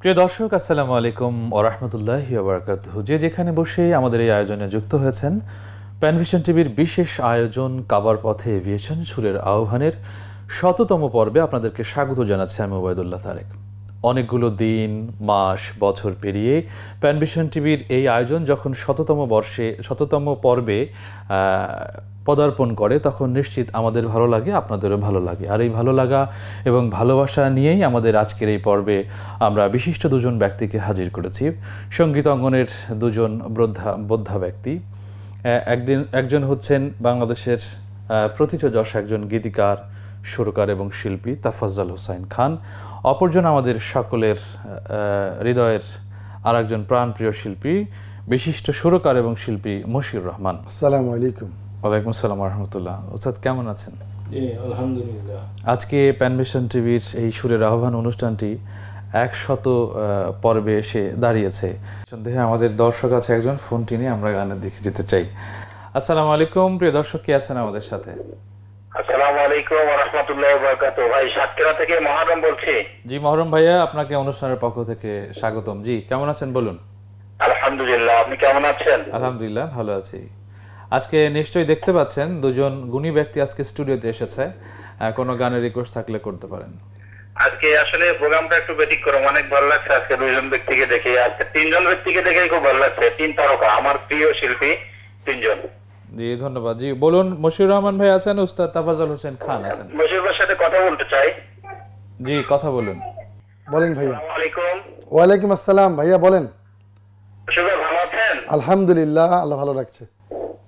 প্রিয় দর্শক, আসসালামু আলাইকুম ওয়া রাহমাতুল্লাহি ওয়া বারাকাতুহু। যে যেখানে বসে আমাদের এই আয়োজনে যুক্ত হয়েছেন, প্যানভিশন টিভির বিশেষ আয়োজন কাবার পথে এভিয়েশন সুরের আহ্বানের ১০০তম পর্বে আপনাদেরকে স্বাগত জানাচ্ছি আমি ওবায়দুল্লাহ তারেক। অনেকগুলো দিন, মাস, বছর পেরিয়ে প্যানভিশন টিভির এই আয়োজন যখন ১০০তম পর্বে পদার্পণ করে, তখন নিশ্চিত আমাদের ভালো লাগে, আপনাদেরও ভালো লাগে। আর এই ভালো লাগা এবং ভালোবাসা নিয়েই আমাদের আজকের এই পর্বে আমরা বিশিষ্ট দুজন ব্যক্তিকে হাজির করেছি। সঙ্গীত অঙ্গনের দুজন বোদ্ধা ব্যক্তি। একজন হচ্ছেন বাংলাদেশের প্রথিতযশ একজন গীতিকার, সুরকার এবং শিল্পী তাফাজ্জল হোসাইন খান। অপরজন আমাদের সকলের হৃদয়ের আরেকজন প্রাণপ্রিয় শিল্পী, বিশিষ্ট সুরকার এবং শিল্পী মশিউর রহমান। আসসালামু আলাইকুম। ওয়ালাইকুম আসসালাম ওয়া রাহমাতুল্লাহ। ওস্তাদ, কেমন আছেন? জি আলহামদুলিল্লাহ। আজকে প্যানভিশন টিভির এই সুরের আহ্বান অনুষ্ঠানটি ১০০ পর্বে এসে দাঁড়িয়েছে। সন্দেহে আমাদের দর্শক আছে একজন, ফোনটি নিয়ে আমরা গানের দিকে যেতে চাই। আসসালামু আলাইকুম, প্রিয় দর্শক, কে আছেন আমাদের সাথে? আসসালামু আলাইকুম ওয়া রাহমাতুল্লাহি ওয়া বারাকাতুহু। ভাই সাতক্ষীরা থেকে মহরম বলছি। জি মহরম ভাইয়া, আপনাকে অনুষ্ঠানের পক্ষ থেকে স্বাগতম। জি, কেমন আছেন বলুন? আলহামদুলিল্লাহ, আপনি কেমন আছেন? আলহামদুলিল্লাহ, ভালো আছি। আজকে নিশ্চয়ই দেখতে পাচ্ছেন দুজন গুণী ব্যক্তি আজকে স্টুডিওতে এসেছে। কোনো গানের রিকোয়েস্ট থাকলে করতে পারেন। আজকে আসলে প্রোগ্রামটা একটু ব্যতিক্রম, অনেক ভালো লাগছে। আজকে দুইজন ব্যক্তিকে দেখে, আজকে তিনজন ব্যক্তিকে দেখে খুব ভালো লাগছে। তিন তারকা, আমার প্রিয় শিল্পী তিনজন। জি ধন্যবাদ। জি বলুন, মশিউর রহমান ভাই আছেন, উস্তাদ তাফাজ্জল হোসেন খান আছেন। মশিউর ভাইয়ের সাথে কথা বলতে চাই। জি কথা বলুন। বলেন ভাইয়া। আসসালামু আলাইকুম। ওয়ালাইকুম আসসালাম ভাইয়া, বলেন। মশিউর ভাই ভালো আছেন? আলহামদুলিল্লাহ, আল্লাহ ভালো রাখছে।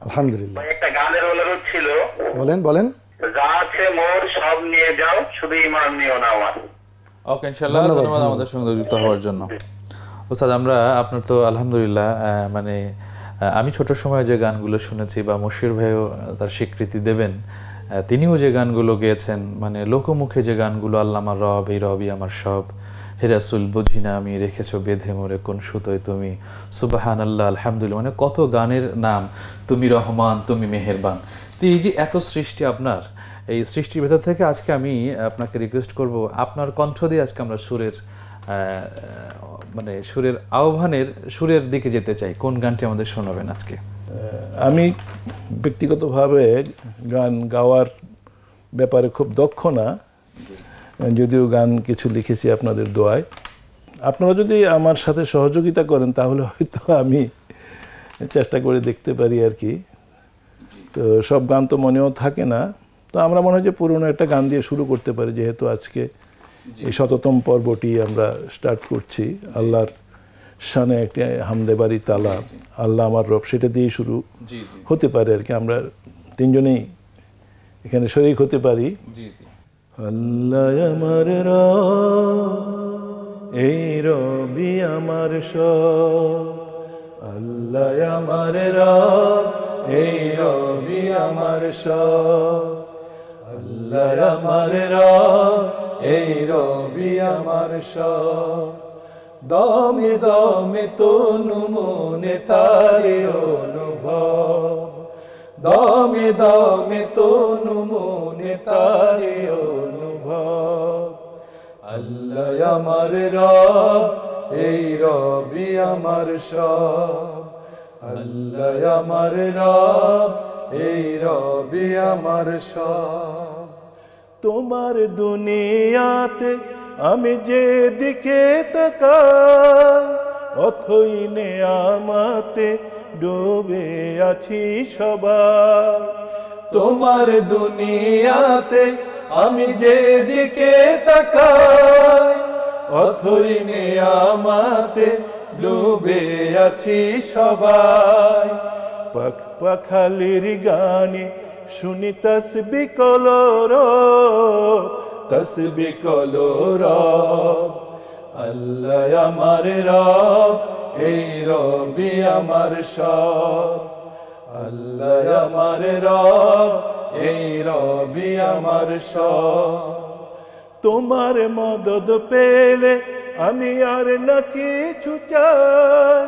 আলহামদুলিল্লাহ। ভাই একটা গানের অনুরোধ ছিল। বলেন বলেন। যা আছে মোর সব নিয়ে যাও, শুধু ঈমান নিও না আমার। ওকে, ইনশাআল্লাহ। ধন্যবাদ আমাদের সঙ্গে যুক্ত হওয়ার জন্য। উস্তাদ, আমরা আপনার তো আলহামদুলিল্লাহ মানে আমি ছোট সময়ে যে গানগুলো শুনেছি, বা মশিউর ভাইও তার স্বীকৃতি দেবেন, তিনিও যে গানগুলো গেয়েছেন, মানে লোকমুখে যে গানগুলো, আল্লাহ আমার রব, এই রবই আমার সব, হে রাসূল বুঝি না আমি, রেখেছো বেঁধে মোরে কোন সুতোয় তুমি, সুবহানাল্লাহ, আলহামদুলিল্লাহ, মানে কত গানের নাম, তুমি রহমান, তুমি মেহেরবান। তো এই যে এত সৃষ্টি আপনার, এই সৃষ্টির ভেতর থেকে আজকে আমি আপনাকে রিকোয়েস্ট করব, আপনার কণ্ঠ দিয়ে আজকে আমরা সুরের মানে সুরের আহ্বানের সুরের দিকে যেতে চাই। কোন গানটি আমাদের শোনাবেন আজকে? আমি ব্যক্তিগতভাবে গান গাওয়ার ব্যাপারে খুব দক্ষ না, যদিও গান কিছু লিখেছি আপনাদের দোয়ায়। আপনারা যদি আমার সাথে সহযোগিতা করেন তাহলে হয়তো আমি চেষ্টা করে দেখতে পারি আর কি। তো সব গান তো মনেও থাকে না, তো আমরা মনে হয় যে পুরনো একটা গান দিয়ে শুরু করতে পারি, যেহেতু আজকে এই ১০০তম পর্বটি আমরা স্টার্ট করছি। আল্লাহর শানে একটি হামদে বাড়ি তালা, আল্লাহ আমার রব, সেটা দিয়েই শুরু হতে পারে আর কি। আমরা তিনজনেই এখানে শরীক হতে পারি। আল্লাহ আমার রব, এই রবি আমার সব, আল্লাহ আমার রব, এই রবি আমার সব, আল্লাহ আমার রব, এই রবি আমার সব, দমে দমে তনু মনে তারে অনুভব, দমে দমে তনু মনে তারে অনুভব, আল্লাহ আমার রব, এই রবি আমার সব, আল্লাহ আমার রব, এই রবি আমার সব। তোমার দুনিয়াতে আমি যেদিকে তাকাই, অথই নেয়ামতে ডুবে আছি সবাই। তোমার দুনিয়াতে আমি যেদিকে তাকাই, অথই নেয়ামতে ডুবে আছি সবাই। পাখ পাখালির গানে শুনি তসবি কলর, তসবি কলর, আল্লাহ আমার রব, এই রবি আমার সব, আল্লাহ আমার রব, এই রবি আমার সব। তোমার মদদ পেলে আমি আর না কিছু চাই,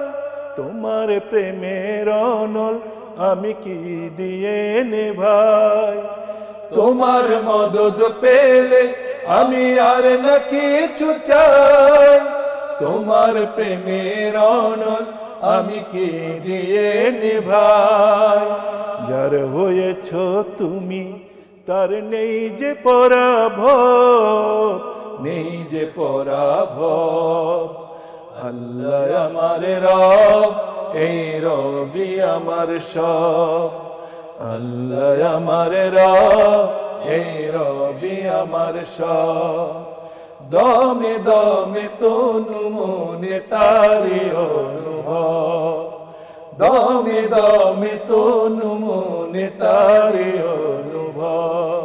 তোমার প্রেমের অনল আমি কি দিয়ে নেভাই। তোমার মদদ পেলে আমি আর না কিছু চাই, তোমার প্রেমের অনল আমি কি দিয়ে নিভাই। যার হয়েছ তুমি তার নেই যে পরাভব, নেই যে পরাভব। আল্লাহ আমার রব, এই রবি আমার সব। আল্লাহ আমার রব, এই রবি আমার সব। দমে দমে তনু মনে তারি অনুভব, দমে দমে তনু মনে তারি অনুভব,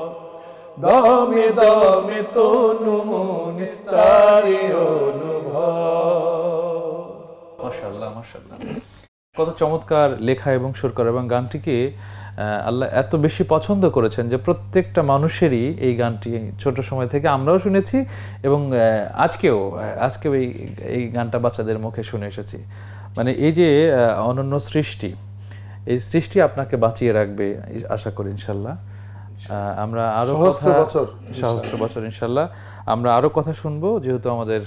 দমে দমে তনু মনে তারি অনুভব। মাশাআল্লাহ, মাশাআল্লাহ। কত চমৎকার লেখা এবং সুর করা, এবং গানটিকে আল্লাহ এত বেশি পছন্দ করেছেন যে প্রত্যেকটা মানুষেরই এই গানটি ছোট সময় থেকে আমরাও শুনেছি, এবং আজকেও এই গানটা বাচ্চাদের মুখে শুনে এসেছি। মানে এই যে অনন্য সৃষ্টি, এই সৃষ্টি আপনাকে বাঁচিয়ে রাখবে আশা করি ইনশাল্লাহ। আমরা আরো সহস্র বছর ইনশাল্লাহ আমরা আরো কথা শুনবো, যেহেতু আমাদের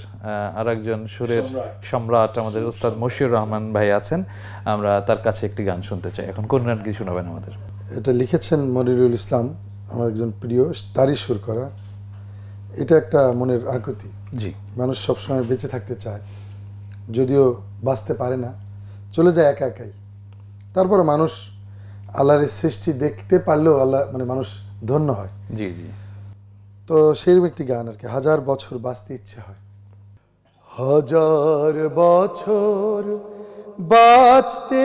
আরেকজন সুরের সম্রাট আমাদের উস্তাদ মশিউর রহমান ভাই আছেন। আমরা তার কাছে একটি গান শুনতে চাই। এখন কোন গান কি শোনাবেন আমাদের? এটা লিখেছেন মনিরুল ইসলাম, আমার একজন প্রিয়, তারই সুর করা। এটা একটা মনের আকুতি। জি, মানুষ সবসময় বেঁচে থাকতে চায়, যদিও বাঁচতে পারে না, চলে যায় একা একাই। তারপরে মানুষ আল্লাহর সৃষ্টি দেখতে পারলেও আল্লাহ মানে মানুষ ধন্য হয়। জি, জি। তো সেরকম একটি গান আর কি, 1000 বছর বাঁচতে ইচ্ছে হয়। 1000 বছর বাঁচতে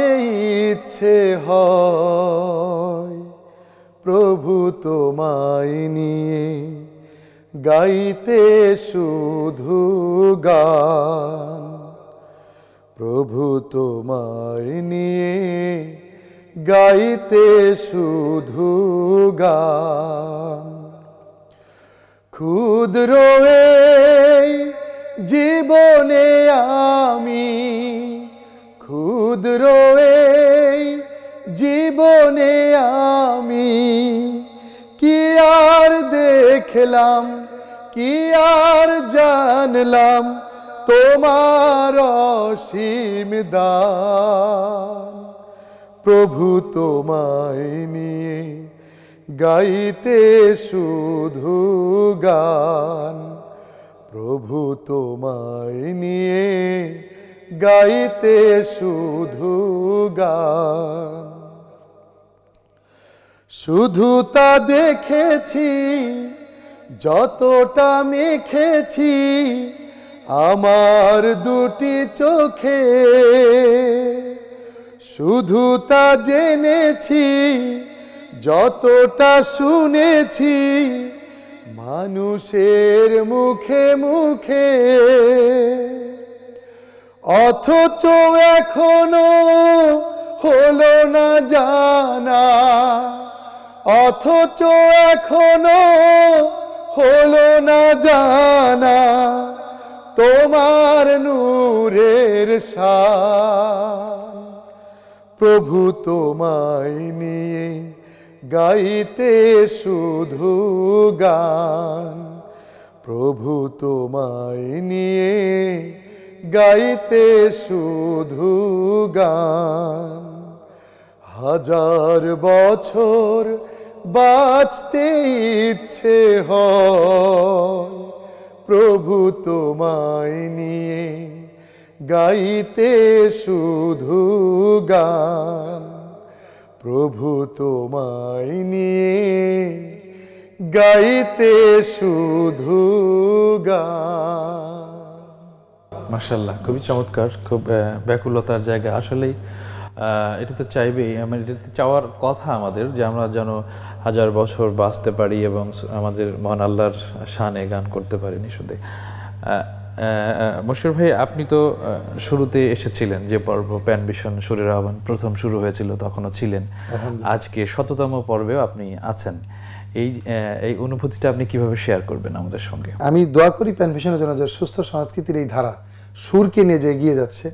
ইচ্ছে হয়, প্রভু তোমায় নিয়ে গাইতে শুধু গান, প্রভু তোমায় নিয়ে গাইতে শুধু গান। ক্ষুদ্র এই জীবনে আমি, ক্ষুদ্র এই জীবনে আমি, কি আর দেখলাম, কি আর জানলাম তোমার অসীম দান, প্রভু তোমায় নিয়ে গাইতে শুধু গান, প্রভু তোমায় নিয়ে গাইতে শুধু গান। শুধু তা দেখেছি যতটা মেখেছি আমার দুটি চোখে, শুধু তা জেনেছি যতটা শুনেছি মানুষের মুখে মুখে, অথচ এখনো হলো না জানা, অথচ এখনো হলো না জানা তোমার নূরের শান, প্রভু তোমায় নিয়ে গাইতে শুধু গান, প্রভু তোমায় নিয়ে গাইতে শুধু গান। 1000 বছর বাঁচতে ইচ্ছে হয়, প্রভু তোমায় নিয়ে গাইতে শুধু গান, প্রভু তোমায় নিয়ে গাইতে শুধু গান। মাশাআল্লাহ, খুবই চমৎকার, খুব ব্যাকুলতার জায়গা। আসলেই এটা তো চাইবেই, এটা চাওয়ার কথা আমাদের, যে আমরা যেন 1000 বছর বাঁচতে পারি এবং আমাদের মহান আল্লাহর শানে গান করতে পারি নিঃসন্দেহে। মশিউর ভাই, আপনি তো শুরুতে এসেছিলেন যে পর্ব প্যান ভিশন সুরের আহ্বান প্রথম শুরু হয়েছিল, তখনও ছিলেন। আজকে 100তম পর্বেও আপনি আছেন। এই অনুভূতিটা আপনি কিভাবে শেয়ার করবেন আমাদের সঙ্গে? আমি দোয়া করি প্যান ভিশনের জন্য যে সুস্থ সংস্কৃতির এই ধারা সুরকে নিয়ে যে এগিয়ে যাচ্ছে,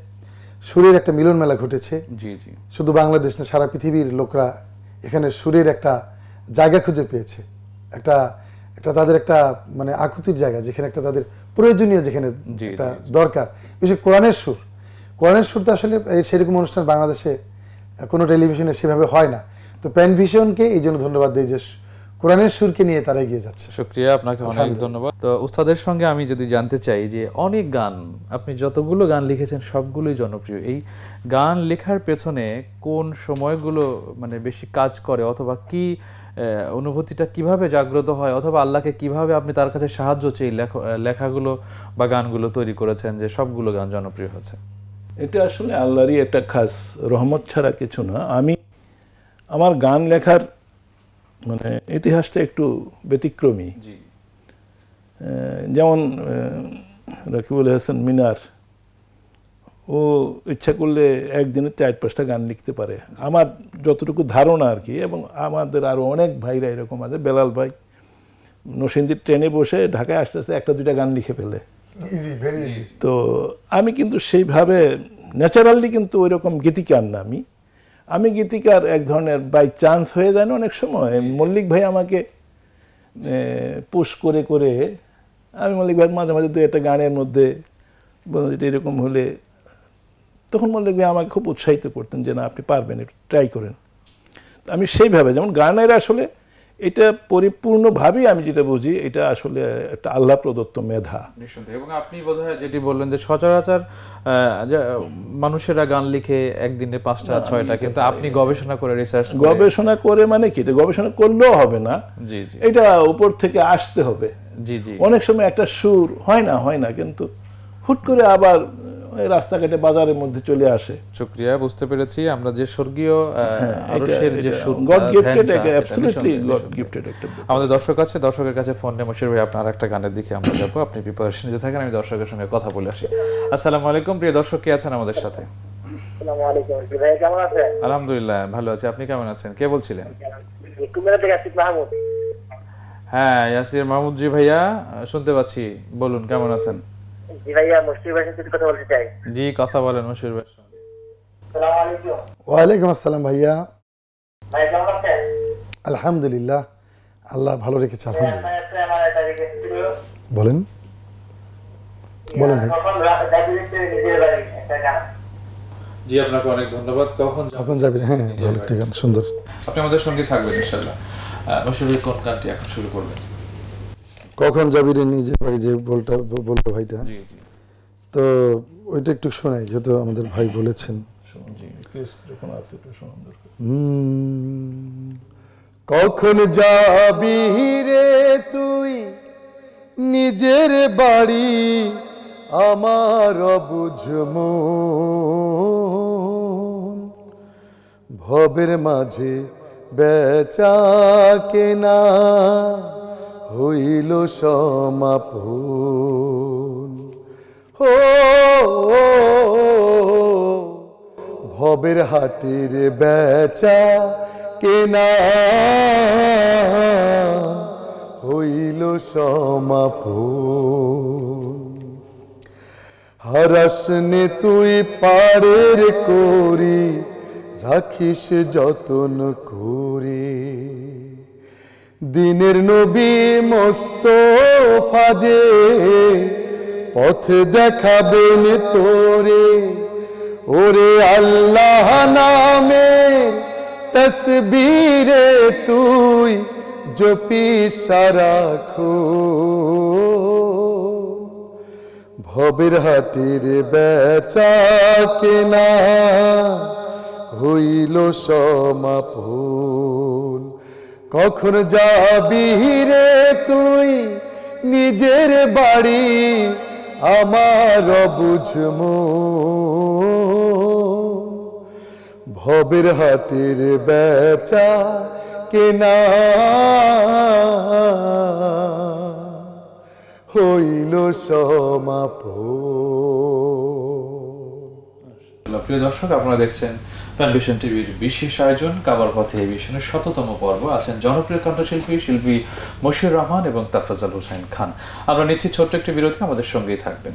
সুরের একটা মিলন মেলা ঘটেছে। জি, জি। শুধু বাংলাদেশ না, সারা পৃথিবীর লোকরা এখানে সুরের একটা জায়গা খুঁজে পেয়েছে, একটা এটা তাদের একটা মানে আকুতির জায়গা, যেখানে একটা তাদের প্রয়োজনীয়, যেখানে একটা দরকার। বিশেষ কোরআনের সুর, কোরআনের সুর তো আসলে সেরকম অনুষ্ঠান বাংলাদেশে কোনো টেলিভিশনে সেভাবে হয় না। তো প্যানভিশনকে এই জন্য ধন্যবাদ দিই যে কোরআনের সুরকে নিয়ে তারা এগিয়ে যাচ্ছে। শুকরিয়া, আপনাকে অনেক ধন্যবাদ। তো উস্তাদের সঙ্গে আমি যদি জানতে চাই যে অনেক গান, আপনি যতগুলো গান লিখেছেন সবগুলোই জনপ্রিয়, এই গান লেখার পেছনে কোন সময়গুলো মানে বেশি কাজ করে, অথবা কি অনুভূতিটা কিভাবে জাগ্রত হয়, অথবা আল্লাহকে কিভাবে আপনি তার কাছে সাহায্য চেয়ে লেখাগুলো বা গানগুলো তৈরি করেছেন যে সবগুলো গান জনপ্রিয় হয়েছে? এটা আসলে আল্লাহরই একটা খাস রহমত ছাড়া কিছু না। আমার গান লেখার মানে ইতিহাসটা একটু ব্যতিক্রমী। যেমন রাকিবুল হাসান মিনার, ও ইচ্ছা করলে একদিনে 4-5টা গান লিখতে পারে, আমার যতটুকু ধারণা আর কি। এবং আমাদের আরও অনেক ভাইরা এরকম আছে, বেলাল ভাই নরসিংদীর ট্রেনে বসে ঢাকায় আসতে আসতে 1-2টা গান লিখে ফেলে। তো আমি কিন্তু সেইভাবে ন্যাচারালি কিন্তু ওই রকম গীতিকার না। আমি গীতিকার এক ধরনের বাই চান্স হয়ে যায় না অনেক সময়। মল্লিক ভাই আমাকে পুশ করে করে আমি মল্লিক ভাই মাঝে মাঝে 2-1টা গানের মধ্যে এরকম হলে তখন মল্লিক ভাই আমাকে খুব উৎসাহিত করতেন যে না আপনি পারবেন, একটু ট্রাই করেন। তো আমি সেইভাবে, যেমন গানের আসলে এটা পরিপূর্ণভাবেই আমি যেটা বুঝি এটা আসলে একটা আল্লাহ প্রদত্ত মেধা। নিঃসন্দেহে। এবং আপনি বোধহয় যেটি বললেন যে সচরাচর মানুষেরা গান লিখে একদিনে 5টা-6টা, কিন্তু আপনি গবেষণা করে গবেষণা করে মানে কি, গবেষণা করলেও হবে না, এটা উপর থেকে আসতে হবে। অনেক সময় একটা সুর হয় না কিন্তু হুট করে আবার রাস্তাঘাটে বাজারের মধ্যে চলে আসে। শুকরিয়া, বুঝতে পেরেছি আমরা যে স্বর্গীয় আরশের যে সুর, god gifted, absolutely god gifted একটা। আমাদের দর্শকের কাছে ফোন নিয়ে মশির ভাই আপনার একটা গানের দিকে আমরা যাবো, আপনি প্রিপারেশন নিতে থাকেন, আমি দর্শকের সঙ্গে কথা বলে আসি। আসসালামু আলাইকুম, প্রিয় দর্শক, কে আছেন আমাদের সাথে? আসসালামু আলাইকুম ভাই, কেমন আছেন? আলহামদুলিল্লাহ ভালো আছি, আপনি কেমন আছেন? কে বলছিলেন? কুমিল্লা থেকে আসিফ মাহমুদ। হ্যাঁ ইয়াসির মাহমুদ জি ভাইয়া, শুনতে পাচ্ছি, বলুন কেমন আছেন? জি ভাইয়া, মশির ভাইয়ের সাথে কথা বলতে চাই। জি, কথা বলেন মশির ভাইয়ের সঙ্গে। আসসালামু আলাইকুম। ওয়ালাইকুম আসসালাম ভাইয়া। ভাই কেমন আছেন? আলহামদুলিল্লাহ, আল্লাহ ভালো রেখেছে আলহামদুলিল্লাহ। বলেন বলেন ভাই। জি, আপনাকে অনেক ধন্যবাদ। কখন যাবে? হ্যাঁ, ভালো একটা গান, সুন্দর। আপনি আমাদের সঙ্গে থাকবেন ইনশাআল্লাহ। মশির ভাই কোন গানটি এখন শুরু করবেন? কখন যাবি রে নিজে ভাই, যে বললো ভাইটা, তো ওইটা একটু শোনাই, যেহেতু আমাদের ভাই বলেছেন। কখন যাবি রে তুই নিজের বাড়ি, আমার অবুঝ মন, ভবের মাঝে বেচা কেনা হইল সমাপন। ও ভবের হাটের বেচা কেনা হইল সমাপন। হারাসনে তুই পাড়ের করি, রাখিস যতন করে, দিনের নবী মোস্তফা যে পথ দেখাবেন তোরে, ওরে আল্লাহ নামে তসবিরে তুই জপি সারাক্ষণ। ভবের হাটের বেচা কেনা হইল সমাপন। কখন যাবি রে তুই নিজের বাড়ি, আমার অবুঝ মন, ভবের হাটের বেচা কেনা হইল সমাপন। প্রিয় দর্শক, আপনারা দেখছেন প্যানভিশন টিভির বিশেষ আয়োজন কাবার পথে এভিশনের 100তম পর্ব। আছেন জনপ্রিয় কণ্ঠশিল্পী মশিউর রহমান এবং তাফাজ্জল হোসেন খান। আমরা নিচ্ছি ছোট্ট একটি বিরতি, আমাদের সঙ্গেই থাকবেন।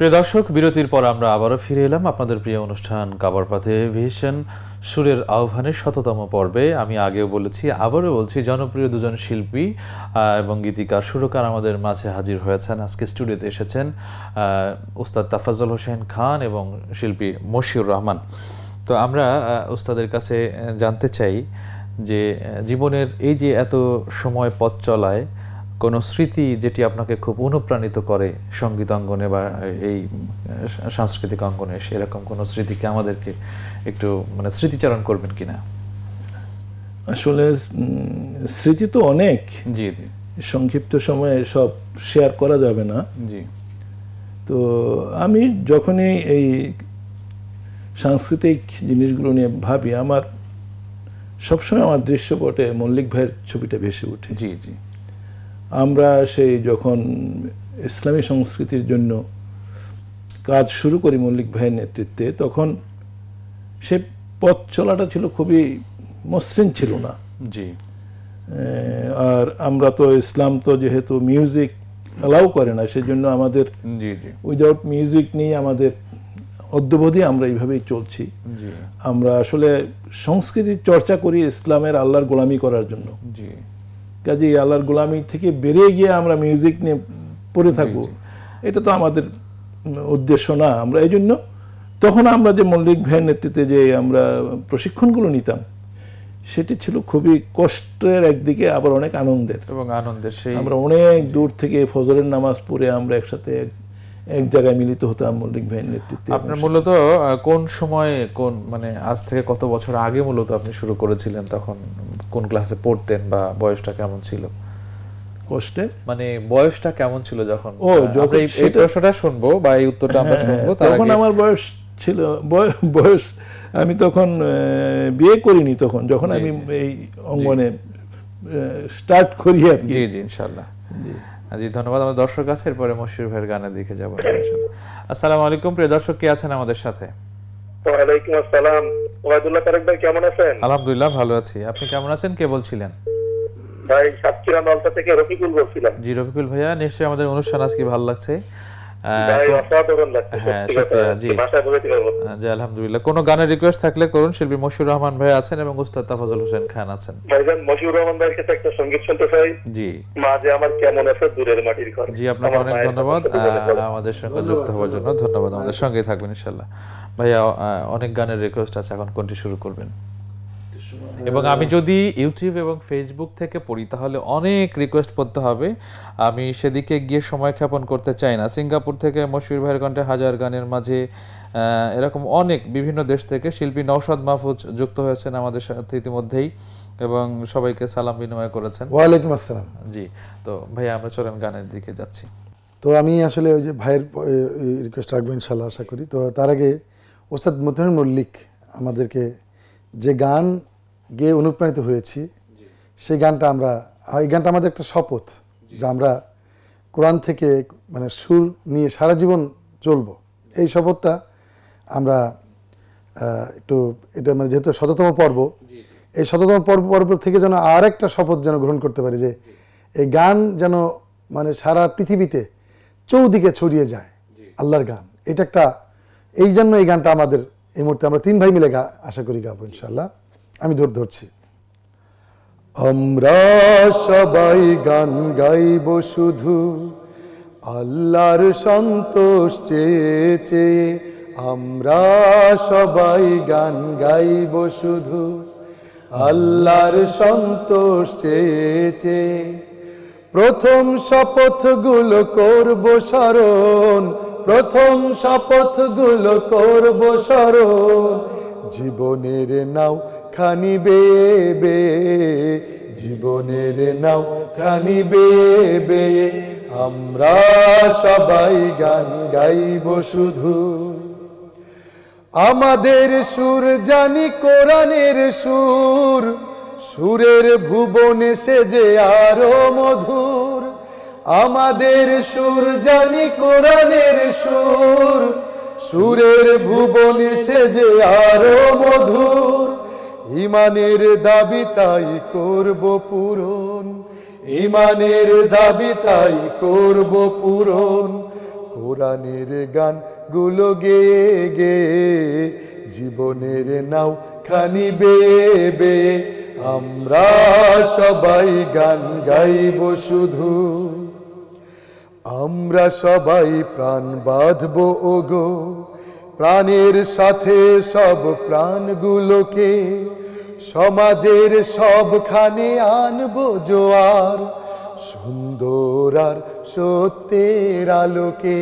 প্রিয় দর্শক, বিরতির পর আমরা আবারও ফিরে এলাম আপনাদের প্রিয় অনুষ্ঠান কাবার পথে ভিশন সুরের আহ্বানের ১০০তম পর্বে। আমি আগেও বলেছি, আবারও বলছি, জনপ্রিয় দুজন শিল্পী এবং গীতিকার সুরকার আমাদের মাঝে হাজির হয়েছেন। আজকে স্টুডিওতে এসেছেন উস্তাদ তাফাজ্জল হোসেন খান এবং শিল্পী মশিউর রহমান। তো আমরা উস্তাদের কাছে জানতে চাই যে জীবনের এই যে এত সময় পথ চলায় কোনো স্মৃতি যেটি আপনাকে খুব অনুপ্রাণিত করে সঙ্গীত অঙ্গনে বা এই সাংস্কৃতিক অঙ্গনে, সেরকম কোনো স্মৃতিকে আমাদেরকে একটু মানে স্মৃতিচারণ করবেন কিনা? আসলে স্মৃতি তো অনেক, জি জি, সংক্ষিপ্ত সময়ে সব শেয়ার করা যাবে না। জি, তো আমি যখনই এই সাংস্কৃতিক জিনিসগুলো নিয়ে ভাবি, আমার সবসময় আমার দৃশ্যপটে মল্লিক ভাইয়ের ছবিটা ভেসে ওঠে। জি জি, আমরা সেই যখন ইসলামী সংস্কৃতির জন্য কাজ শুরু করি মল্লিক ভাইয়ের নেতৃত্বে, তখন সে পথ চলাটা ছিল খুবই মসৃণ ছিল না। জি, আর আমরা তো ইসলাম তো যেহেতু মিউজিক অ্যালাউ করে না, সেজন্য আমাদের জি জি, উইদাউট মিউজিক নিয়ে আমাদের অদ্যবধি আমরা এইভাবেই চলছি। জি, আমরা আসলে সংস্কৃতির চর্চা করি ইসলামের আল্লাহর গোলামি করার জন্য। জি, কাজে আল্লাহর গোলামি থেকে বেরিয়ে গিয়ে আমরা মিউজিক নিয়ে পড়ে থাকবো, এটা তো আমাদের উদ্দেশ্য না। আমরা এই জন্য তখন আমরা যে মল্লিক ভাইয়ের নেতৃত্বে যে আমরা প্রশিক্ষণগুলো নিতাম, সেটি ছিল খুবই কষ্টের একদিকে, আবার অনেক আনন্দের। এবং আনন্দের সেই আমরা অনেক দূর থেকে ফজরের নামাজ পড়ে আমরা একসাথে এক জায়গায় মিলিত হতাম মল্লিক ভাইয়ের নেতৃত্বে। আপনার মূলত কোন সময়, কোন মানে আজ থেকে কত বছর আগে মূলত আপনি শুরু করেছিলেন? তখন কোন ক্লাসে পড়তেন বা বয়সটা কেমন ছিল? কষ্টে মানে বয়সটা কেমন ছিল যখন? ও, যখন এই প্রশ্নটা শুনবো বা এই উত্তরটা আমরা শুনবো, তার তখন আগে আমার বয়স ছিল, বয়স আমি তখন বিয়ে করিনি তখন, যখন আমি এই অঙ্গনে স্টার্ট করি আর কি। জি জি, ইনশাআল্লাহ। জি, ধন্যবাদ। আমাদের দর্শক আছে, এরপরে মশিউর ভাইয়ের গানের দিকে যাবো ইনশাআল্লাহ। আসসালামু আলাইকুম প্রিয় দর্শক, কে আছেন আমাদের সাথে? ওয়ালাইকুম আসসালাম। ওয়াইদুল্লাহ তারেক ভাই কেমন আছেন? আলহামদুলিল্লাহ ভালো আছি, আপনি কেমন আছেন? কে বলছিলেন? ভাই সাতক্ষীরা নলতা থেকে রফিকুল বলছিলাম। জি রফিকুল ভাইয়া, নিশ্চয়ই আমাদের অনুষ্ঠান আজকে ভালো লাগছে। ভাই অসাধারণ লাগছে, হ্যাঁ সত্যি কথা, শুকরিয়া। জি ভাষায় বোঝাতে পারবো না। জি আলহামদুলিল্লাহ। কোনো গানের রিকোয়েস্ট থাকলে করুন। শিল্পী মশিউর রহমান ভাই আছেন এবং উস্তাদ তাফাজ্জল হোসেন খান আছেন। ভাইজান মশিউর রহমান ভাইয়ের কাছে একটা সঙ্গীত শুনতে চাই। জি মা যে আমার কেমন আছে দূরের মাটির ঘর। জি, আপনাকে অনেক ধন্যবাদ আমাদের সঙ্গে যুক্ত হওয়ার জন্য। ধন্যবাদ, আমাদের সঙ্গেই থাকবেন ইনশাআল্লাহ। ভাইয়া অনেক গানের রিকোয়েস্ট আছে, এখন কোনটি শুরু করবেন? এবং আমি যদি ইউটিউব এবং ফেসবুক থেকে পড়ি তাহলে অনেক রিকোয়েস্ট পড়তে হবে, আমি সেদিকে গিয়ে সময় ক্ষেপণ করতে চাই না। সিঙ্গাপুর থেকে মশিউর ভাইয়ের কণ্ঠে হাজার গানের মাঝে এরকম অনেক বিভিন্ন দেশ থেকে শিল্পী নওশাদ মাহফুজ যুক্ত হয়েছেন আমাদের সাথে ইতিমধ্যেই এবং সবাইকে সালাম বিনিময় করেছেন। ওয়ালাইকুম আসসালাম। জি, তো ভাইয়া আমরা চলেন গানের দিকে যাচ্ছি। তো আমি আসলে ওই যে ভাইয়ের রিকোয়েস্ট রাখবো ইনশাল্লাহ, আশা করি। তো তার আগে ওস্তাদ মতিউর মল্লিক আমাদেরকে যে গান গেয়ে অনুপ্রাণিত হয়েছি, সেই গানটা এই গানটা আমাদের একটা শপথ যে আমরা কোরআন থেকে মানে সুর নিয়ে সারা জীবন চলবো। এই শপথটা আমরা একটু এটা মানে যেহেতু ১০০তম পর্ব, এই ১০০তম পর্ব থেকে যেন আর একটা শপথ যেন গ্রহণ করতে পারি যে এই গান যেন মানে সারা পৃথিবীতে চৌদিকে ছড়িয়ে যায় আল্লাহর গান। এটা একটা, এই জন্য এই গানটা আমাদের এই মুহূর্তে আমরা ৩ ভাই মিলে আশা করি গাবো ইনশাল্লাহ। আমি ধরছি। আমরা সবাই গান গাইব শুধু আল্লাহর সন্তোষ চেয়ে চেয়ে, আমরা সবাই গান গাইব শুধু আল্লাহর সন্তোষ চেয়ে চেয়ে। প্রথম শপথগুলো করব স্মরণ, প্রথম শপথগুলো করব স্মরণ, জীবনের নাও খানি বেয়ে বেয়ে, জীবনের নাও খানি বেয়ে বেয়ে, আমরা সবাই গান গাইব শুধু। আমাদের সুর জানি কোরআনের সুর, সুরের ভুবনে সেজে আরো মধুর। আমাদের সুর জানি কোরআনের সুর, সুরের ভুবনে সেজে আরো মধুর। ইমানের দাবি তাই করব পূরণ, ইমানের দাবি তাই করব পূরণ। কোরআনের গান গুলো গেয়ে গেয়ে জীবনের নাও খানি বেয়ে বেয়ে আমরা সবাই গান গাইব শুধু, আমরা সবাই প্রাণ বাঁধব ওগো, প্রাণের সাথে সব প্রাণগুলোকে সমাজের সবখানে আনবো জোয়ার, সুন্দর আর সত্যের আলোকে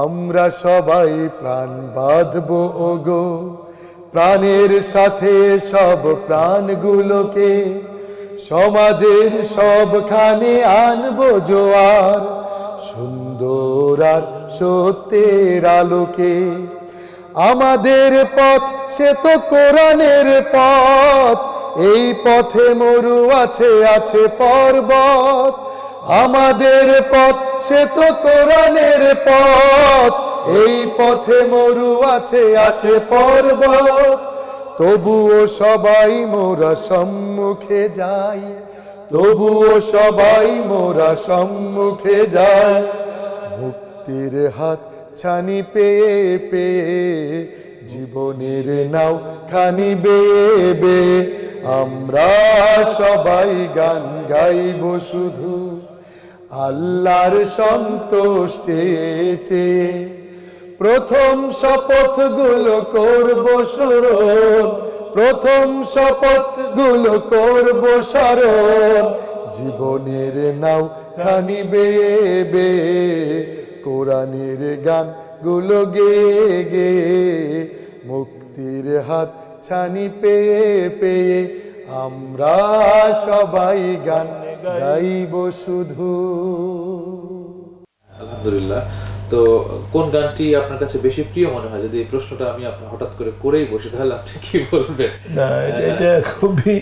আমরা সবাই প্রাণ বাঁধব ওগো, প্রাণের সাথে সব প্রাণগুলোকে সমাজের সবখানে আনবো জোয়ার, সুন্দর আর সত্যের আলোকে। আমাদের পথ সে তো কোরআনের পথ, এই পথে মরু আছে আছে পর্বত। আমাদের পথ সে তো কোরআনের পথ, এই পথে মরু আছে আছে পর্বত। তবুও সবাই মোরা সম্মুখে যাই, তবুও সবাই মোরা সম্মুখে যাই, মুক্তির হাত ছানি পেয়ে পেয়ে জীবনের নাও খানি বেয়ে বেয়ে আমরা সবাই গান গাইব শুধু, আল্লাহর সন্তোষ চেয়ে চেয়ে প্রথম শপথ গুলো করবো স্মরণ, প্রথম শপথ গুলো করবো স্মরণ, জীবনের নাও খানি বেয়ে বেয়ে কোরআনের গান গুলো গেয়ে গেয়ে মুক্তির হাত ছানি পেয়ে পেয়ে আমরা সবাই গান গাইব শুধু। আলহামদুলিল্লাহ। তো কোন গানটি আপনার কাছে বেশি প্রিয় মনে হয়? যদি এই প্রশ্নটা আমি আপনার হঠাৎ করে করেই বসি তাহলে আপনি কি বলবেন? না, এটা খুবই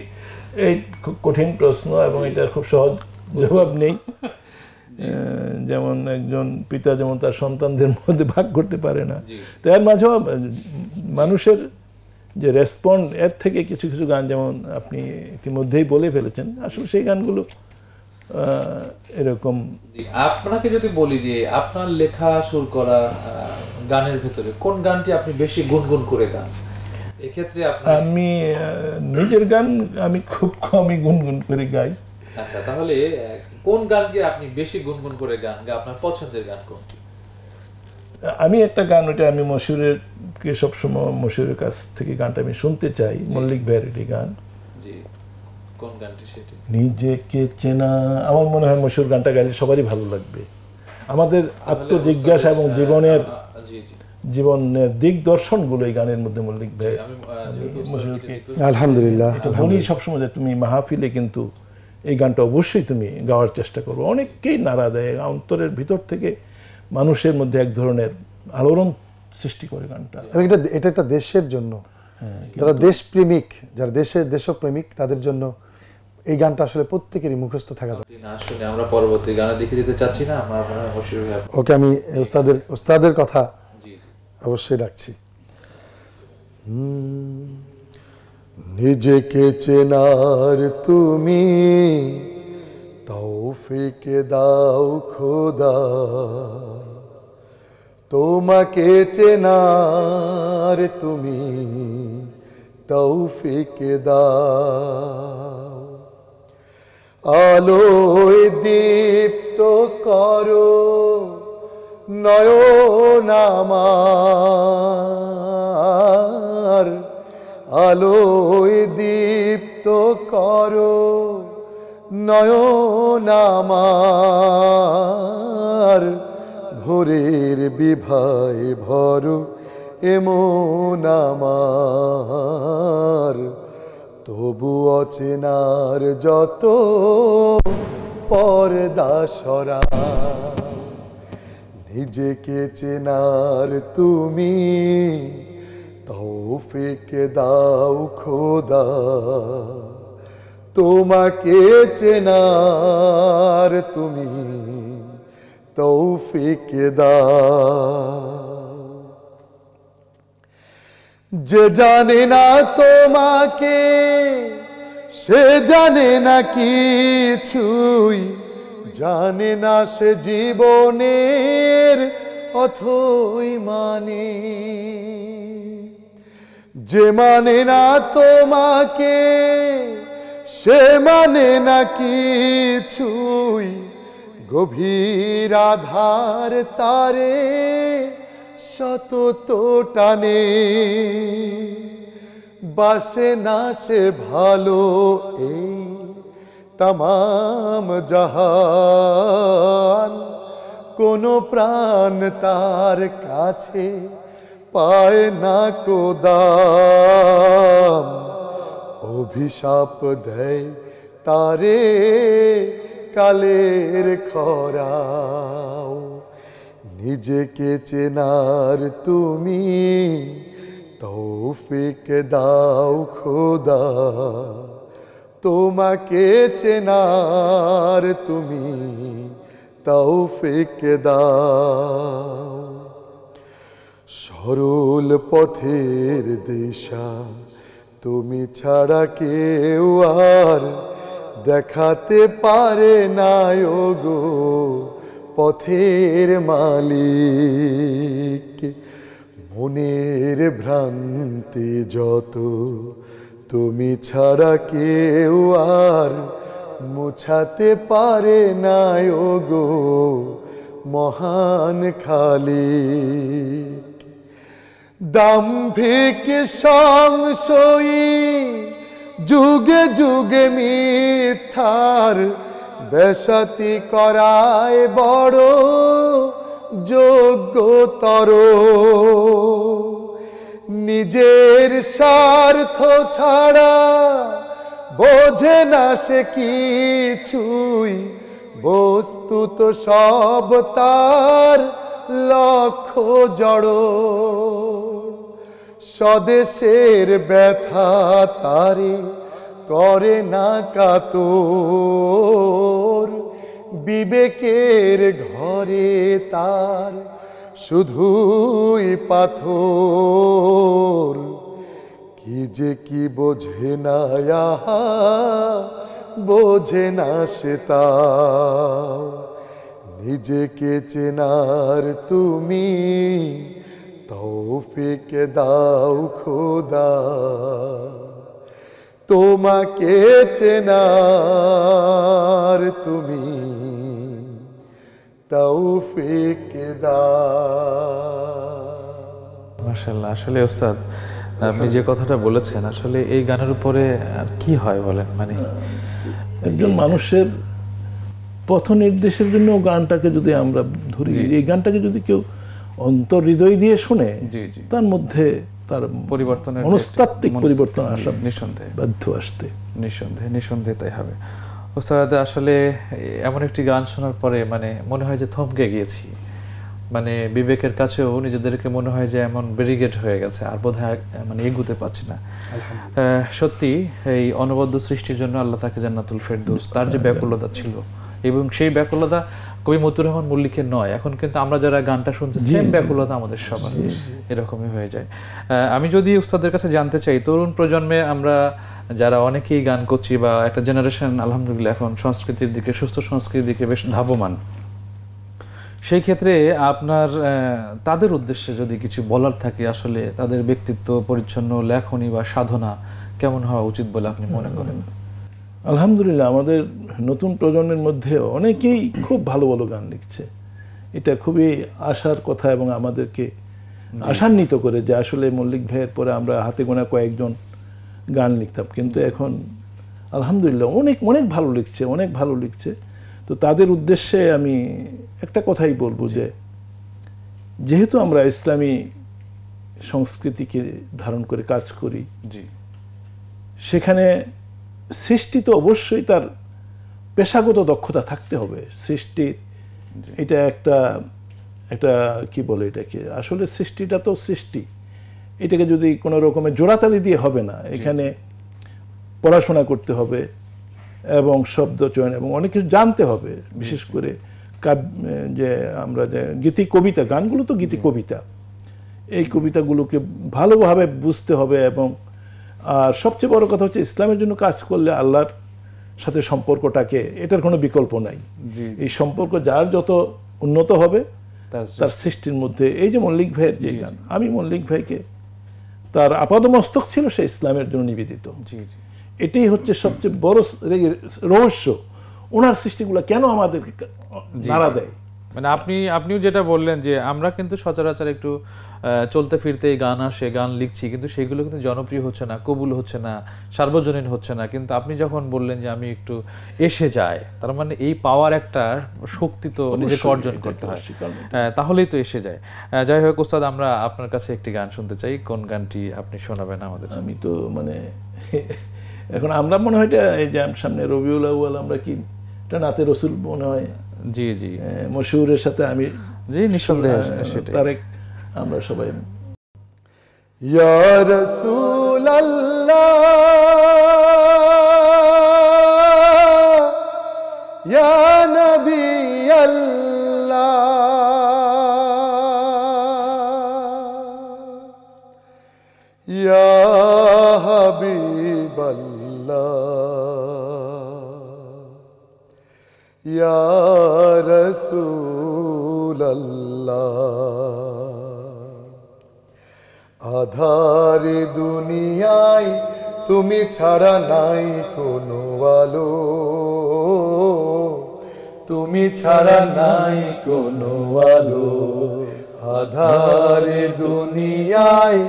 খুব কঠিন প্রশ্ন এবং এটার খুব সহজ জবাব নেই। যেমন একজন পিতা যেমন তার সন্তানদের মধ্যে ভাগ করতে পারে না, তো এর মাঝেও মানুষের যে রেসপন্ড এর থেকে কিছু কিছু গান যেমন আপনি ইতিমধ্যেই বলে ফেলেছেন, আসলে সেই গানগুলো এরকম। আপনাকে যদি বলি যে আপনার লেখা সুর করা গানের ভেতরে কোন গানটি আপনি বেশি গুনগুন করে গান, এক্ষেত্রে আমি নিজের গান আমি খুব কমই গুনগুন করে গাই। আচ্ছা, তাহলে কোন গানকে আপনি বেশি গুনগুন করে গান, আপনার পছন্দের গান কোনটি? আমি একটা গান, ওটা আমি মশহুরকে সবসময় মশহুরের কাছ থেকে গানটা আমি শুনতে চাই, মল্লিক ভাইয়ের একটি গান। জি, কোন গানটি সেটি? নিজেকে চেনা। আমার মনে হয় মশহুর গানটা গাইলে সবারই ভালো লাগবে। আমাদের আত্মজিজ্ঞাসা এবং জীবনের দিক দর্শনগুলো এই গানের মধ্যে মল্লিক ভাই। আলহামদুলিল্লাহ, বলি সবসময় যে তুমি মাহফিলে কিন্তু এই গানটা অবশ্যই তুমি গাওয়ার চেষ্টা করবো। অনেককেই নাড়া দেয়, অন্তরের ভিতর থেকে মানুষের মধ্যে এক ধরনের আলোড়ন সৃষ্টি করে গানটা। এটা একটা দেশের জন্য, যারা দেশপ্রেমিক, যারা দেশপ্রেমিক তাদের জন্য এই গানটা আসলে প্রত্যেকেরই মুখস্থ থাকা দরকার। না শুনে আমরা পরবর্তী গানে দেখে দিতে চাচ্ছি না, আমরা ওকে আমি ওস্তাদের কথা অবশ্যই রাখছি। নিজেকে চেনার তুমি তৌফিক দাও খোদা, তোমাকে চেনার তুমি তৌফিক দাও, আলোয় দীপ্ত করো নয়ন আমার, আলোয় দীপ্ত করো নয়ন আমার, ভোরের বিভায় ভরো এমন আমার, তবু অচেনার যত পর্দা সরা, নিজেকে চেনার তুমি তৌফিক দাও খোদা, তোমাকে চেনার তুমি তৌফিক দাও। যে জানে না তোমাকে সে জানে না কিছুই, জানে না সে জীবনের অথই মানে, যে মানে না তোমাকে সে মানে না কিছুই, গভীর আধার তারে সতত টানে, বাসে না সে ভালো এই তামাম জাহান, কোনো প্রাণ তার কাছে পায় না কো দাম, অভিশাপ দেয় তারে কালের খরাও, নিজেকে চেনার তুমি তৌফিক দাও খোদা, তোমাকে চেনার তুমি তৌফিক দাও, সরল পথের দিশা তুমি ছাড়া কেউ আর দেখাতে পারে না গো পথের মালিক, মনের ভ্রান্তি যত তুমি ছাড়া কেউ আর মুছাতে পারে না গো মহান খালিক, দাম্ভিক সংশয়ী যুগে যুগে মিথ্যার বেশাতি করায় বড় যোগ্যতর, নিজের স্বার্থ ছাড়া বোঝে না সে কিছুই, বস্তুত সব তার লক্ষ্য জড়, স্বদেশের ব্যথা তারে করে না কাতর, বিবেকের ঘরে তার শুধুই পাথর, কি যে কি বোঝে না বোঝে না সে তাও, নিজেকে চেনার তুমি তৌফিক দাও খোদা, তোমাকে চেনার তুমি তৌফিক দাও। মাশাআল্লাহ, আসলে ওস্তাদ আপনি যে কথাটা বলেছেন আসলে এই গানের উপরে আর কি হয় বলেন, মানে একজন মানুষের পথ নির্দেশের জন্য গানটাকে যদি আমরা ধরি, এই গানটাকে যদি কেউ অন্তর হৃদয় দিয়ে শুনে, তার মধ্যে তার পরিবর্তনের মনস্তাত্ত্বিক পরিবর্তন আসা নিঃসন্দেহে বাধ্য আসতে, নিঃসন্দেহে তাই হবে। ওস্তাদ আসলে এমন একটি গান শোনার পরে মানে মনে হয় যে থমকে গিয়েছি, মানে বিবেকের কাছেও নিজেদেরকে মনে হয় যে এমন ব্যারিকেড হয়ে গেছে, আর বোধহয় মানে এগুতে পারছি না। সত্যি এই অনবদ্য সৃষ্টির জন্য আল্লাহ তাকে জান্নাতুল ফেরদৌস, তার যে ব্যাকুলতা ছিল, এবং সেই ব্যাকুলতা কবি মতিউর রহমান মল্লিকের নয়, এখন কিন্তু আমরা যারা গানটা শুনছি সেম ব্যাকুলতা আমাদের সবার এরকমই হয়ে যায়। আমি যদি উস্তাদের কাছে জানতে চাই, তরুণ প্রজন্মে আমরা যারা অনেকেই গান করছি বা একটা জেনারেশন আলহামদুলিল্লাহ এখন সংস্কৃতির দিকে, সুস্থ সংস্কৃতির দিকে বেশ ধাবমান, সেই ক্ষেত্রে আপনার তাদের উদ্দেশ্যে যদি কিছু বলার থাকে, আসলে তাদের ব্যক্তিত্ব পরিচ্ছন্ন লেখনী বা সাধনা কেমন হওয়া উচিত বলে আপনি মনে করেন? আলহামদুলিল্লাহ আমাদের নতুন প্রজন্মের মধ্যে অনেকেই খুব ভালো ভালো গান লিখছে, এটা খুবই আশার কথা এবং আমাদেরকে আশান্বিত করে যে আসলে মল্লিক ভাইয়ের পরে আমরা হাতে গোনা কয়েকজন গান লিখতাম, কিন্তু এখন আলহামদুলিল্লাহ অনেক অনেক ভালো লিখছে, অনেক ভালো লিখছে। তো তাদের উদ্দেশ্যে আমি একটা কথাই বলবো যে যেহেতু আমরা ইসলামী সংস্কৃতিকে ধারণ করে কাজ করি, সেখানে সৃষ্টি তো অবশ্যই তার পেশাগত দক্ষতা থাকতে হবে। সৃষ্টির এটা একটা একটা কি বলে এটাকে, আসলে সৃষ্টিটা তো সৃষ্টি, এটাকে যদি কোনো রকমের জোড়াতালি দিয়ে হবে না, এখানে পড়াশোনা করতে হবে এবং শব্দ চয়ন এবং অনেক কিছু জানতে হবে। বিশেষ করে যে আমরা যে গীতি কবিতা, গানগুলো তো গীতি কবিতা, এই কবিতাগুলোকে ভালোভাবে বুঝতে হবে। এবং আর সবচেয়ে বড় কথা হচ্ছে ইসলামের জন্য কাজ করলে আল্লাহর সাথে সম্পর্কটাকে, এটার কোনো বিকল্প নাই। এই সম্পর্ক যার যত উন্নত হবে তার সৃষ্টির মধ্যে, এই যে মল্লিক ভাইয়ের যে গান, আমি মল্লিক ভাইকে, তার আপাদমস্তক ছিল সে ইসলামের জন্য নিবেদিত। এটাই হচ্ছে সবচেয়ে বড় রহস্য, ওনার সৃষ্টিগুলো কেন আমাদেরকে নাড়া দেয়। মানে আপনিও যেটা বললেন যে আমরা কিন্তু সচরাচর একটু চলতে ফিরতে গান আসে, গান লিখছি, কিন্তু সেগুলো কিন্তু জনপ্রিয় হচ্ছে না, কবুল হচ্ছে না, সার্বজনীন হচ্ছে না। কিন্তু আপনি যখন বললেন যে আমি একটু এসে যাই, তার মানে এই পাওয়ার একটা শক্তি তো নিজেকে অর্জন করতে হয়, তাহলেই তো এসে যায়। যাই হোক ওস্তাদ, আমরা আপনার কাছে একটি গান শুনতে চাই। কোন গানটি আপনি শোনাবেন আমাদের? আমি তো মানে এখন আমরা মনে হয় এই যে সামনে রবিউল আউয়াল, আমরা কি এটা নাতে রসুল মনে হয়, জি জি, মশহুরের সাথে আমি, জি নিঃসন্দেহে সেটাই। তারেক আমরা সবাই ইয়া রাসূলুল্লাহ ইয়া নবিয়াল্লাহ ইয়া হাবিবাল্লাহ ইয়া রাসূলুল্লাহ, আধারে দুনিয়ায় তুমি ছাড়া নাই কোনো আলো, তুমি ছাড়া নাই কোনো আলো, আধারে দুনিয়ায়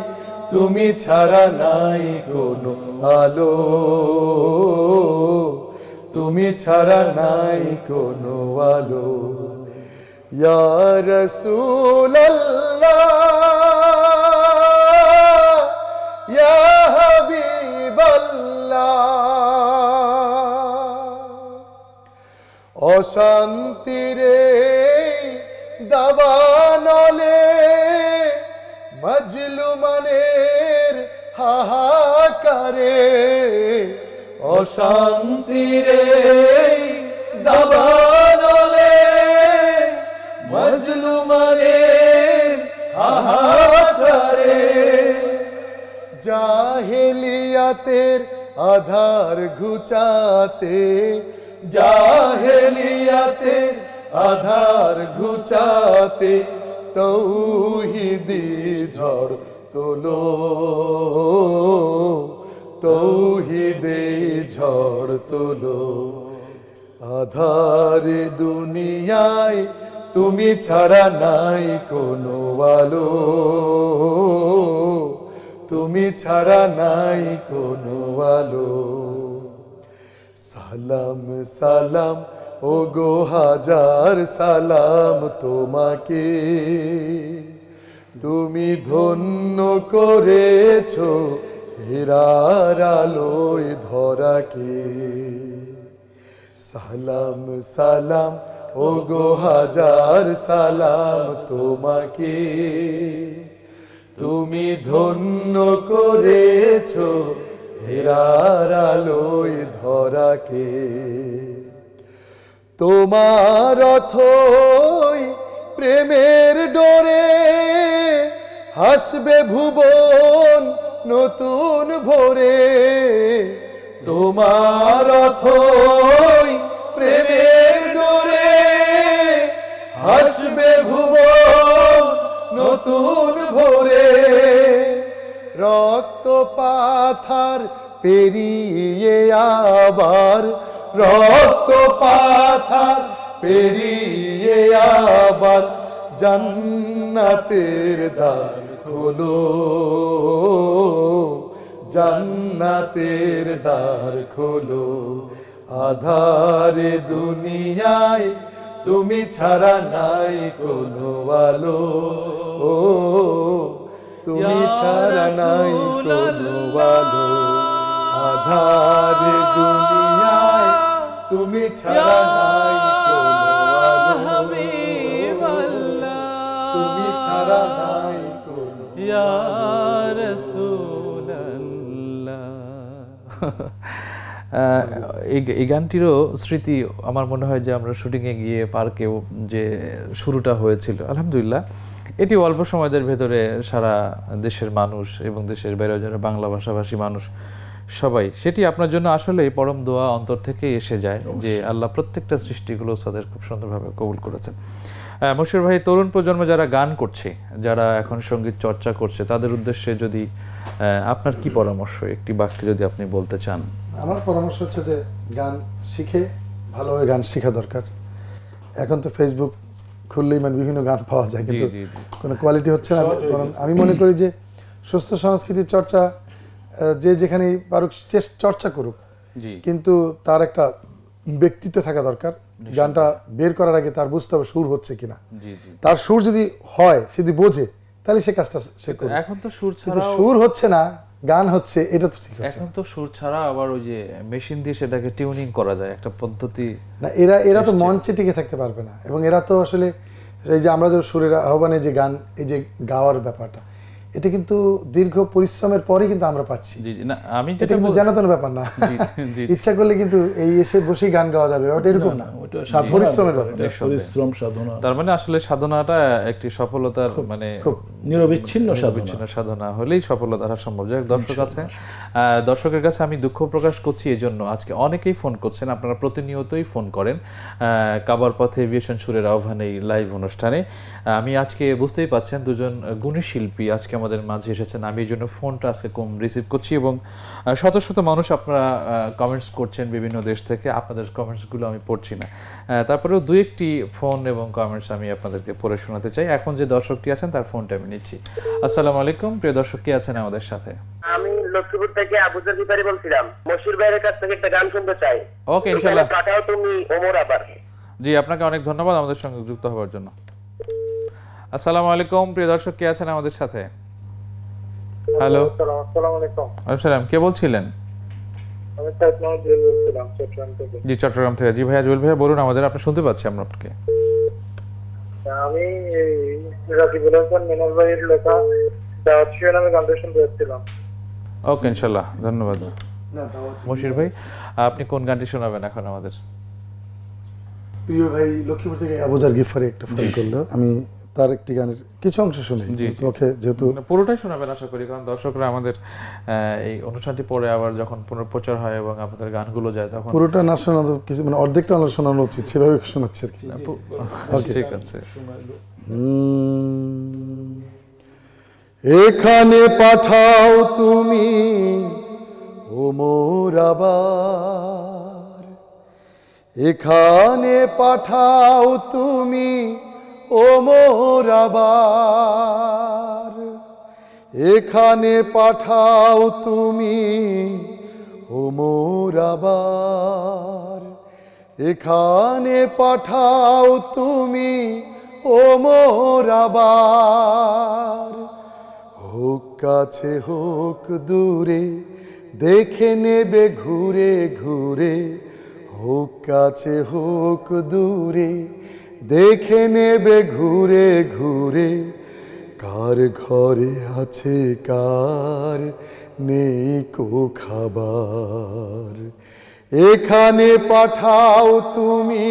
তুমি ছাড়া নাই কোনো আলো, তুমি ছাড়া নাই কোনো আলো। ইয়া রাসূলুল্লাহ ইয়া হাবিবাল্লাহ, অশান্তিরে দাবানলে মজলুমানের হাহাকারে, অশান্তিরে দাবানলে মজলুমানের হাহাকারে, জাহেলিয়াতের আধার ঘুচাতে, জাহেলিয়াতের আধার ঘুচাতে তৌহিদি ঝড় তোলো, তৌহিদে ঝড় তোলো, আধারে দুনিয়ায় তুমি ছাড়া নাই কোনো আলো, তুমি ছাড়া নাই কোনো আলো। সালাম সালাম ও গো হাজার সালাম তোমাকে, তুমি ধন্য করেছো হেরার আলোয় ধরাকে। সালাম সালাম ও গো হাজার সালাম তোমাকে, তুমি ধন্য করেছো হেরার আলোয় ধরাকে। তোমার অথই প্রেমের ডোরে হাসবে ভুবন নতুন ভোরে, তোমার অথই প্রেমের ডোরে হাসবে ভুবন নতুন ভোরে। রক্ত পাথার পেরিয়ে আবার, রক্ত পাথার পেরিয়ে আবার জান্নাতের দ্বার খোলো, জান্নাতের দ্বার খোলো। আধারে দুনিয়ায় তুমি ছাড়া নাই কোনো আলো, তুমি ছাড়া নাই কোনো আলো। আধারে দুনিয়ায় তুমি ছাড়া নাই কোনো আলো, তুমি ছাড়া নাই কোনো ইয়া রাসূলুল্লাহ। এই গানটিরও স্মৃতি আমার মনে হয় যে আমরা শুটিংয়ে গিয়ে পার্কেও যে শুরুটা হয়েছিল, আলহামদুলিল্লাহ এটি অল্প সময়ের ভেতরে সারা দেশের মানুষ এবং দেশের বাইরে যারা বাংলা ভাষাভাষী মানুষ সবাই, সেটি আপনার জন্য আসলে পরম দোয়া অন্তর থেকে এসে যায় যে আল্লাহ প্রত্যেকটা সৃষ্টিগুলো তাদের খুব সুন্দরভাবে কবুল করেছেন। মশিউর ভাই, তরুণ প্রজন্ম যারা গান করছে, যারা এখন সঙ্গীত চর্চা করছে, তাদের উদ্দেশ্যে যদি আপনার কি পরামর্শ, একটি বাক্যে যদি আপনি বলতে চান? আমার পরামর্শ হচ্ছে যে গান শিখে ভালোভাবে গান শেখা দরকার। এখন তো ফেসবুক খুললেই মানে বিভিন্ন গান পাওয়া যায়, কিন্তু কোনো কোয়ালিটি হচ্ছে না। বরং আমি মনে করি যে সুস্থ সংস্কৃতির চর্চা যে যেখানেই পারুক চর্চা করুক, কিন্তু তার একটা ব্যক্তিত্ব থাকা দরকার। গানটা বের করার আগে তার বুঝতে হবে সুর হচ্ছে কিনা। তার সুর যদি হয়, সে যদি বোঝে, তাহলে সে কাজটা সে করবে। এখন তো সুর ছাড়া সুর হচ্ছে না, গান হচ্ছে, এটা তো ঠিক আছে। এখন তো সুর ছাড়া আবার ওই যে মেশিন দিয়ে সেটাকে টিউনিং করা যায়, একটা পদ্ধতি। না, এরা তো মঞ্চে টিকে থাকতে পারবে না। এবং এরা তো আসলে এই যে আমরা যে সুরের আহ্বানে যে গান, এই যে গাওয়ার ব্যাপারটা, এটা কিন্তু দীর্ঘ পরিশ্রমের পরে কিন্তু আমরা পাচ্ছি। না, আমি এটা কিন্তু জানাতেন ব্যাপার না, ইচ্ছা করলে কিন্তু এই এসে বসেই গান গাওয়া যাবে, ওটা এরকম না, পরিশ্রমের ব্যাপার, পরিশ্রম, সাধনা। তার মানে আসলে সাধনাটা একটি সফলতার মানে নিরবিচ্ছিন্ন সাধনা হলেই সফলতা আসা সম্ভব। যাই হোক, দর্শকের কাছে আমি দুঃখ প্রকাশ করছি এই জন্য আজকে অনেকেই ফোন করছেন, আপনারা প্রতিনিয়তই ফোন করেন কাবার পথে এভিয়েশন সুরের আহ্বান এই লাইভ অনুষ্ঠানে। আমি আজকে বুঝতেই পাচ্ছেন দুজন গুণী শিল্পী আজকে আমাদের মাঝে এসেছেন, আমি এই জন্য ফোনটা আজকে কম রিসিভ করছি। এবং শত শত মানুষ আপনারা কমেন্টস করছেন বিভিন্ন দেশ থেকে, আপনাদের কমেন্টসগুলো আমি পড়ছি না, তারপরেও দু একটি ফোন এবং কমেন্টস আমি আপনাদেরকে পড়ে শোনাতে চাই। এখন যে দর্শকটি আছেন তার ফোনটা আমি নিচ্ছি। আসসালামু আলাইকুম, প্রিয় দর্শক, কে আছেন আমাদের সাথে? আমি লক্ষ্মীপুর থেকে আবুজার বিপারি বলছিলাম। মশিউর ভাইয়ের কাছ থেকে একটা গান শুনতে চাই। ওকে, ইনশাআল্লাহ। কাটাও তুমি ওমর আবার। জি, আপনাকে অনেক ধন্যবাদ আমাদের সঙ্গে যুক্ত হওয়ার জন্য। আসসালামু আলাইকুম, প্রিয় দর্শক, কে আছেন আমাদের সাথে? হ্যালো, আসসালামু আলাইকুম। ওয়ালাইকুম সালাম, কে বলছিলেন? আমি সাইদনাথ জুয়েল বলছিলাম, চট্টগ্রাম থেকে। জি, চট্টগ্রাম থেকে। জি ভাইয়া, জুয়েল ভাইয়া বলুন আমাদের, আপনি শুনতে পাচ্ছি আমরা আপনাকে। আমি রাকিবুল হাসান মিনাল ভাইয়ের লেখা দাওয়াত শিরোনামে গানটা শুনতে যাচ্ছিলাম। ওকে, ইনশাআল্লাহ, ধন্যবাদ। মশির ভাই, আপনি কোন গানটি শোনাবেন এখন আমাদের? প্রিয় ভাই লক্ষ্মীপুর থেকে আবুজার গিফারি একটা ফোন করলো, আমি তার একটি গানের কিছু অংশ শুনি। ওকে, যেহেতু পুরোটাই শোনাবেন আশা করি, কারণ দর্শকরা আমাদের এই অনুষ্ঠানটি পরে আবার যখন পুনঃপ্রচার হয় এবং আপনাদের গানগুলো যায় তখন পুরোটা না শোনানো কিছু, মানে অর্ধেকটা না শোনানো উচিত, সেভাবে শোনাচ্ছি আর কি। ঠিক আছে। এখানে পাঠাও তুমি ওমর আবার, এখানে পাঠাও তুমি ওমর আবার, এখানে পাঠাও তুমি ওমর আবার, এখানে পাঠাও তুমি ওমর আবার, হোক কাছে হোক দূরে দেখে নেবে ঘুরে ঘুরে, হোক কাছে হোক দূরে দেখে নেবে ঘুরে ঘুরে, কার ঘরে আছে কার নেই কো খাবার, এখানে পাঠাও তুমি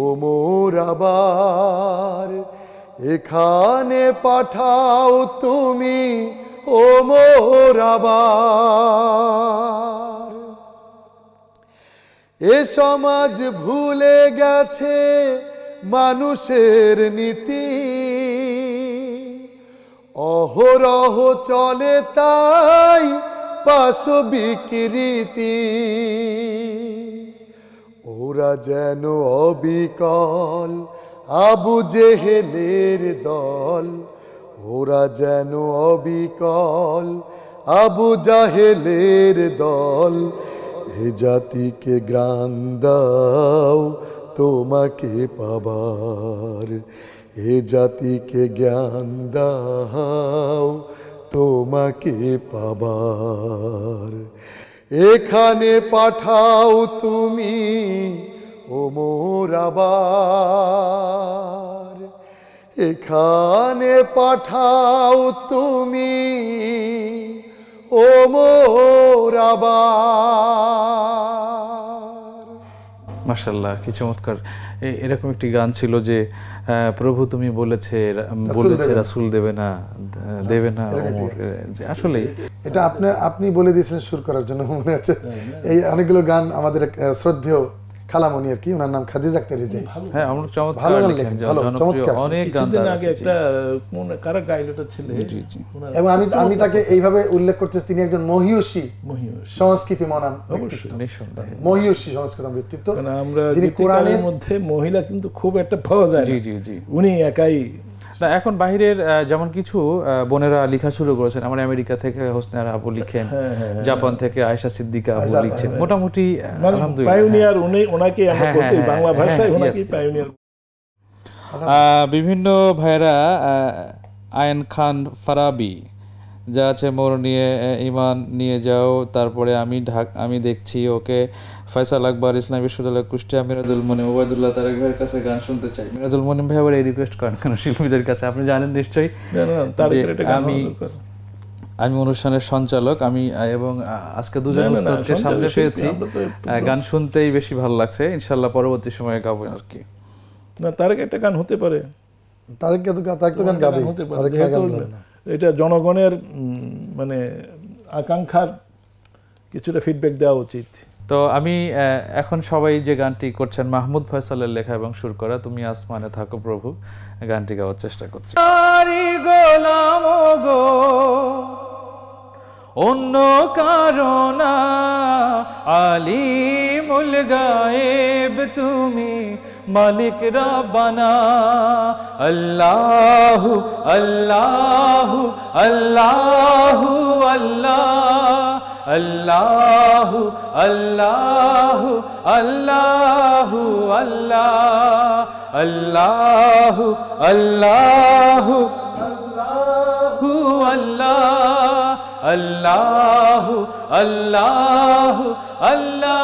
ওমর আবার, এখানে পাঠাও তুমি ওমর আবার। এ সমাজ ভুলে গেছে মানুষের নীতি, অহরহ চলে তাই পাশবিকৃতি, ওরা যেন অবিকল আবু জেহেলের দল, ওরা যেন অবিকল আবু জাহেলের দল, এ জাতিকে জ্ঞান দাও তোমাকে পাবার, এ জাতিকে জ্ঞান দাও তোমাকে পাবার, এখানে পাঠাও তুমি ওমর আবার, এখানে পাঠাও তুমি ওমর আবার। মাশাআল্লাহ, কি চমৎকার। এরকম একটি গান ছিল যে প্রভু তুমি বলেছে রাসূল দেবে না ওমর, আসলে এটা আপনি বলে দিয়েছিলেন সুর করার জন্য, মনে আছে? এই অনেকগুলো গান আমাদের এক, শ্রদ্ধেয় খালামণি আর কি, ওনার নাম খাদিজা আক্তার রিজাই। হ্যাঁ, আমরা চমৎকার ভালো গান লিখেন, লেখেন, ভালো, জনপ্রিয় চমৎকার। অনেক গান কিছুদিন তার আগে আছে, একটা কারা গাইলোটা ছিল, এবং আমি তাকে এইভাবে উল্লেখ করতেছি, তিনি একজন মহিয়সী সংস্কৃতি মনান ব্যক্তিত্ব, নিঃসন্দেহে। মহিয়সী সংস্কৃতি ব্যক্তিত্ব। মানে আমরা যিনি কোরআনের মধ্যে মহিলা কিন্তু খুব একটা পাওয়া যায় না। জি জি জি। উনি একাই। না, এখন বাহিরের যেমন কিছু বোনেরা লেখা শুরু করেছেন, আমার আমেরিকা থেকে হোসনারা আপু লিখেন, জাপান থেকে আয়েশা সিদ্দিকা আপু লিখছেন, মোটামুটি আলহামদুলিল্লাহ। পায়োনিয়ার ওনাকে আমরা বলতে বাংলা ভাষায় ওনাকে পায়োনিয়ার। বিভিন্ন ভাইরা আয়ন খান ফারাবি যা আছে মোর নিয়ে ইমান নিয়ে যাও, তারপরে আমি দেখছি ওকে, ফয়সাল আকবর ইসলামী বিশ্ববিদ্যালয় কুষ্টিয়া, মিরাদুল মনিম, ওবায়দুল্লাহ তারেক ভাইয়ের কাছে গান শুনতে চাই। মিরাদুল মনিম ভাই আবার এই রিকোয়েস্ট করেন কেন শিল্পীদের কাছে? আপনি জানেন নিশ্চয়ই আমি অনুষ্ঠানের সঞ্চালক, আমি এবং আজকে দুজন উস্তাদকে সামনে পেয়েছি, গান শুনতেই বেশি ভালো লাগছে। ইনশাল্লাহ পরবর্তী সময়ে গাবো আর কি। না, তারেক একটা গান হতে পারে, তারেক তো গান গাবে, এটা জনগণের মানে আকাঙ্ক্ষার কিছুটা ফিডব্যাক দেওয়া উচিত। তো আমি এখন সবাই যে গানটি করছেন মাহমুদ ফয়সালের লেখা এবং সুর করা, তুমি আসমানে থাকো প্রভু, গানটি গাওয়ার চেষ্টা করছি। গোলাম গো অন্য কারণা আলিমুল গায়েব তুমি মালিক রব্বানা, আল্লাহু আল্লাহু আল্লাহু আল্লাহ, আল্লাহু আল্লাহু আল্লাহু আল্লাহ, আল্লাহু আল্লাহু আল্লাহু আল্লাহ, আল্লাহু আল্লাহু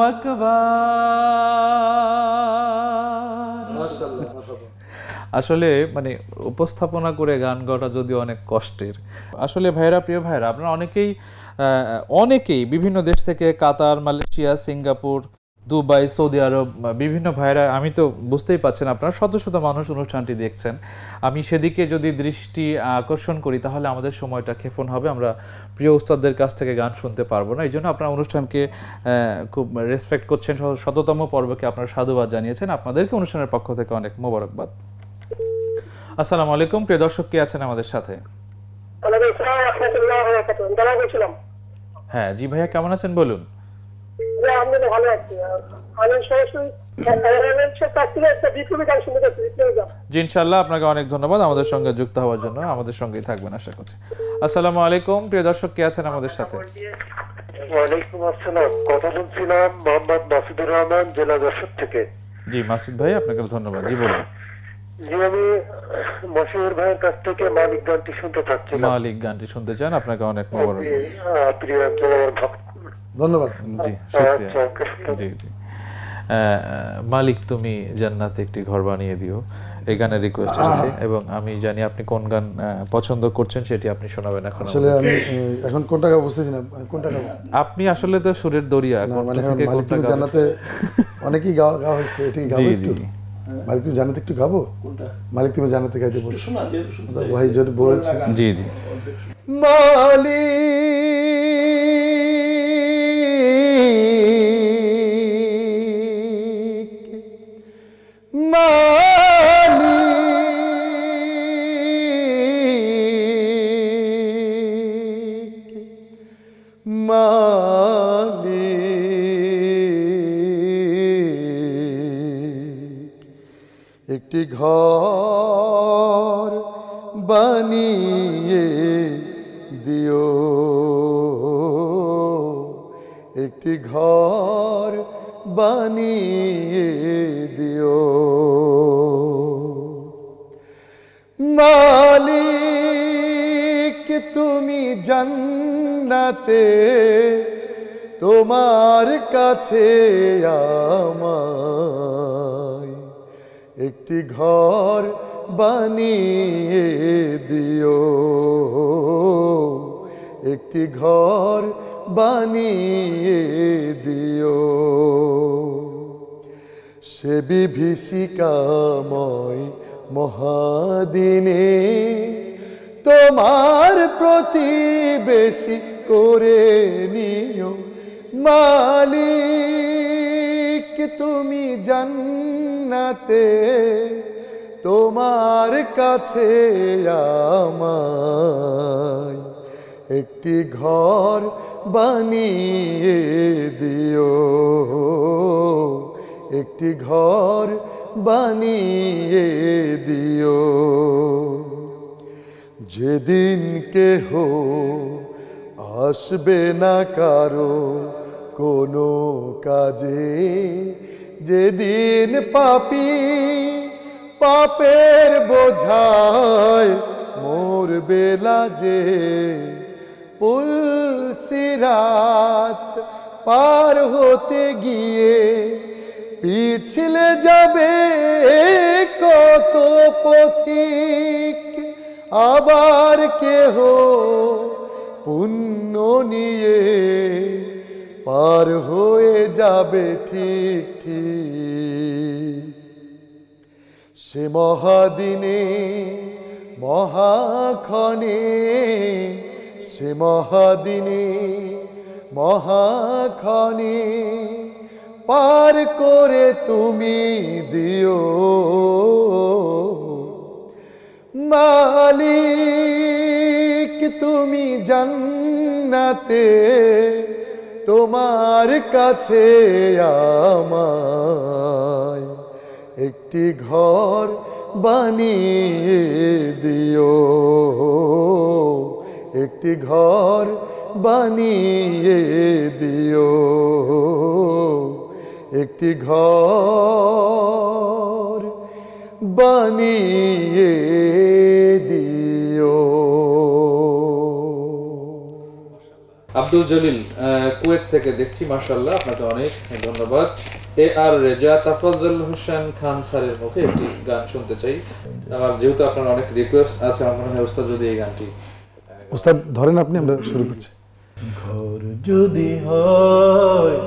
আকবার। আসলে মানে উপস্থাপনা করে গান গাওয়াটা যদিও অনেক কষ্টের। আসলে ভাইরা, প্রিয় ভাইরা, আপনারা অনেকেই বিভিন্ন দেশ থেকে, কাতার, মালয়েশিয়া, সিঙ্গাপুর, দুবাই, সৌদি আরব, বিভিন্ন ভাইরা, আমি তো বুঝতেই পারছেন আপনারা শত শত মানুষ অনুষ্ঠানটি দেখছেন। আমি সেদিকে যদি দৃষ্টি আকর্ষণ করি তাহলে আমাদের সময়টা ক্ষেপণ হবে, আমরা প্রিয় উস্তাদদের কাছ থেকে গান শুনতে পারবো না। এই জন্য আপনারা অনুষ্ঠানকে খুব রেসপেক্ট করছেন, শততম পর্বকে আপনারা সাধুবাদ জানিয়েছেন, আপনাদেরকে অনুষ্ঠানের পক্ষ থেকে অনেক মোবারকবাদ। আসসালামু আলাইকুম, প্রিয় দর্শক, কে আছেন আমাদের সাথে? হ্যাঁ জি ভাইয়া, কেমন আছেন বলুন? জি ইনশাআল্লাহ, আপনাকে অনেক ধন্যবাদ আমাদের সঙ্গে যুক্ত হওয়ার জন্য, আমাদের সঙ্গেই থাকবেন আশা করছি। আসসালামু আলাইকুম, প্রিয় দর্শক, কে আছেন আমাদের সাথে? ওয়ালাইকুম আসসালাম, কথা বলছিলাম মোহাম্মদ মাসুদুর রহমান, জেলা যশোর থেকে। জি মাসুদ ভাই, আপনাকে ধন্যবাদ। জি বলুন। জি, আমি মশিউর ভাইয়ের কাছ থেকে মালিক গানটি শুনতে চাচ্ছিলাম। মালিক গানটি শুনতে চান? আপনাকে অনেক মোবারক। প্রিয় আমার ভক্ত, ধন্যবাদ। জি শুকরিয়া। জি জি। মালিক তুমি জান্নাতে একটি ঘর বানিয়ে দিও, এই গানের রিকোয়েস্ট এসেছে, এবং আমি জানি আপনি কোন গান পছন্দ করছেন সেটি আপনি শোনাবেন এখন। আসলে আমি এখন কোনটা গাবো বুঝতেছি না, কোনটা গাবো? আপনি আসলে তো সুরের দরিয়া, মানে মালিক তুমি জান্নাতে অনেকই গাওয়া হয়েছে, এটি গাবো একটু। মালিক তুমি জান্নাতে একটু গাবো? কোনটা? মালিক তুমি জান্নাতে গাইতে বলছো ভাই, যদি বলেছেন। জি জি। একটি ঘর বানিয়ে দিও, একটি ঘর বানিয়ে দিও, মালিক তুমি জান্নাতে তোমার কাছে আমায় একটি ঘর বানিয়ে দিও, একটি ঘর বানিয়ে দিও, সে বিভীষিকাময় মহাদিনে তোমার প্রতিবেশী করে নিও মালিক তুমি জান্নাতে তোমার কাছে আমায় একটি ঘর বানিয়ে দিও, একটি ঘর বানিয়ে দিও। যেদিন কেহ আসবে না কারো কোনো কাজে, যেদিন পাপী পাপের বোঝায় মরবে লাজে, পুলসিরাত পার হতে গিয়ে পিছলে যাবে কত পথিক, আবার কেহ পুণ্য নিয়ে পার হয়ে যাবে ঠিক ঠিক। সে মহাদিনে মহাক্ষণে, সে মহাদিনে মহাক্ষণে পার করে তুমি দিও মালিক তুমি জান্নাতে তোমার কাছে আমায় একটি ঘর বানিয়ে দিও, একটি ঘর বানিয়ে দিও, একটি ঘর বানিয়ে দিও। আব্দুল জলিল কুয়েত থেকে দেখছি, মাশাআল্লাহ, আপনাকে অনেক ধন্যবাদ। আর রেজা তাফাজ্জল হোসেন খান স্যারের মুখে একটি গান শুনতে চাই। আমার যেহেতু আপনার অনেক রিকোয়েস্ট আছে, আমার মনে হয় ওস্তাদ যদি এই গানটি ওস্তাদ ধরেন আপনি, আমরা শুরু করছি। ঘর যদি হয়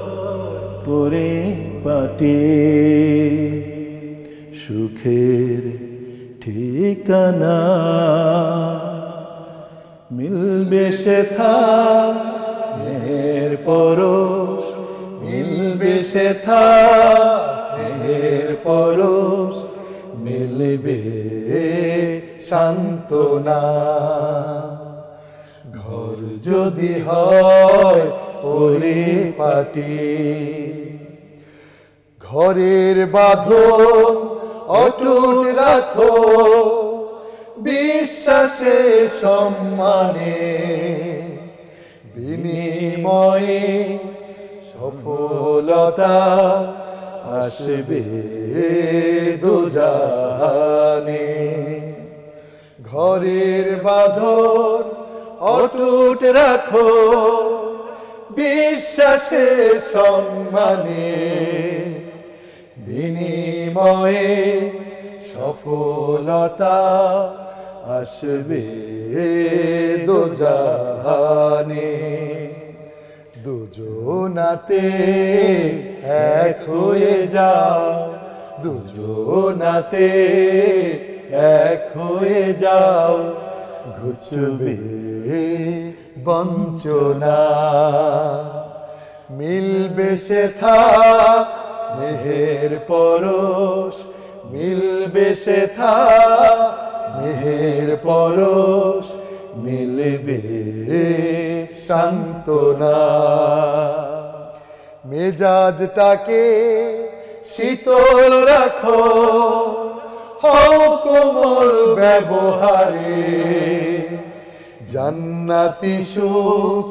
পরিপাটি, সুখের ঠিকানা, মিলবে সেথা স্নেহের পরশ, মিলবে সেথা স্নেহের পরশ, মিলবে সান্ত্বনা। ঘর যদি হয় পরিপাটি, ঘরের বাঁধন অটুট রাখো, বিশ্বাসে সম্মানে, বিনিময়ে সফলতা আসবে দোজানে। ঘরের বাঁধন অটুট রাখো, বিশ্বাসে সম্মানে, বিনিময়ে সফলতা আসবে দোজানে। দুজনাতে এক হয়ে যাও, দুজনাতে এক হয়ে যাও, ঘুচবে বঞ্চনা, মিলবে সেথা স্নেহের পরশ, মিলবে সেথা স্নেহের পরশ, মিলবে সান্ত্বনা। মেজাজটাকে শীতল রাখো, হও কোমল ব্যবহারে, জান্নাতি সুখ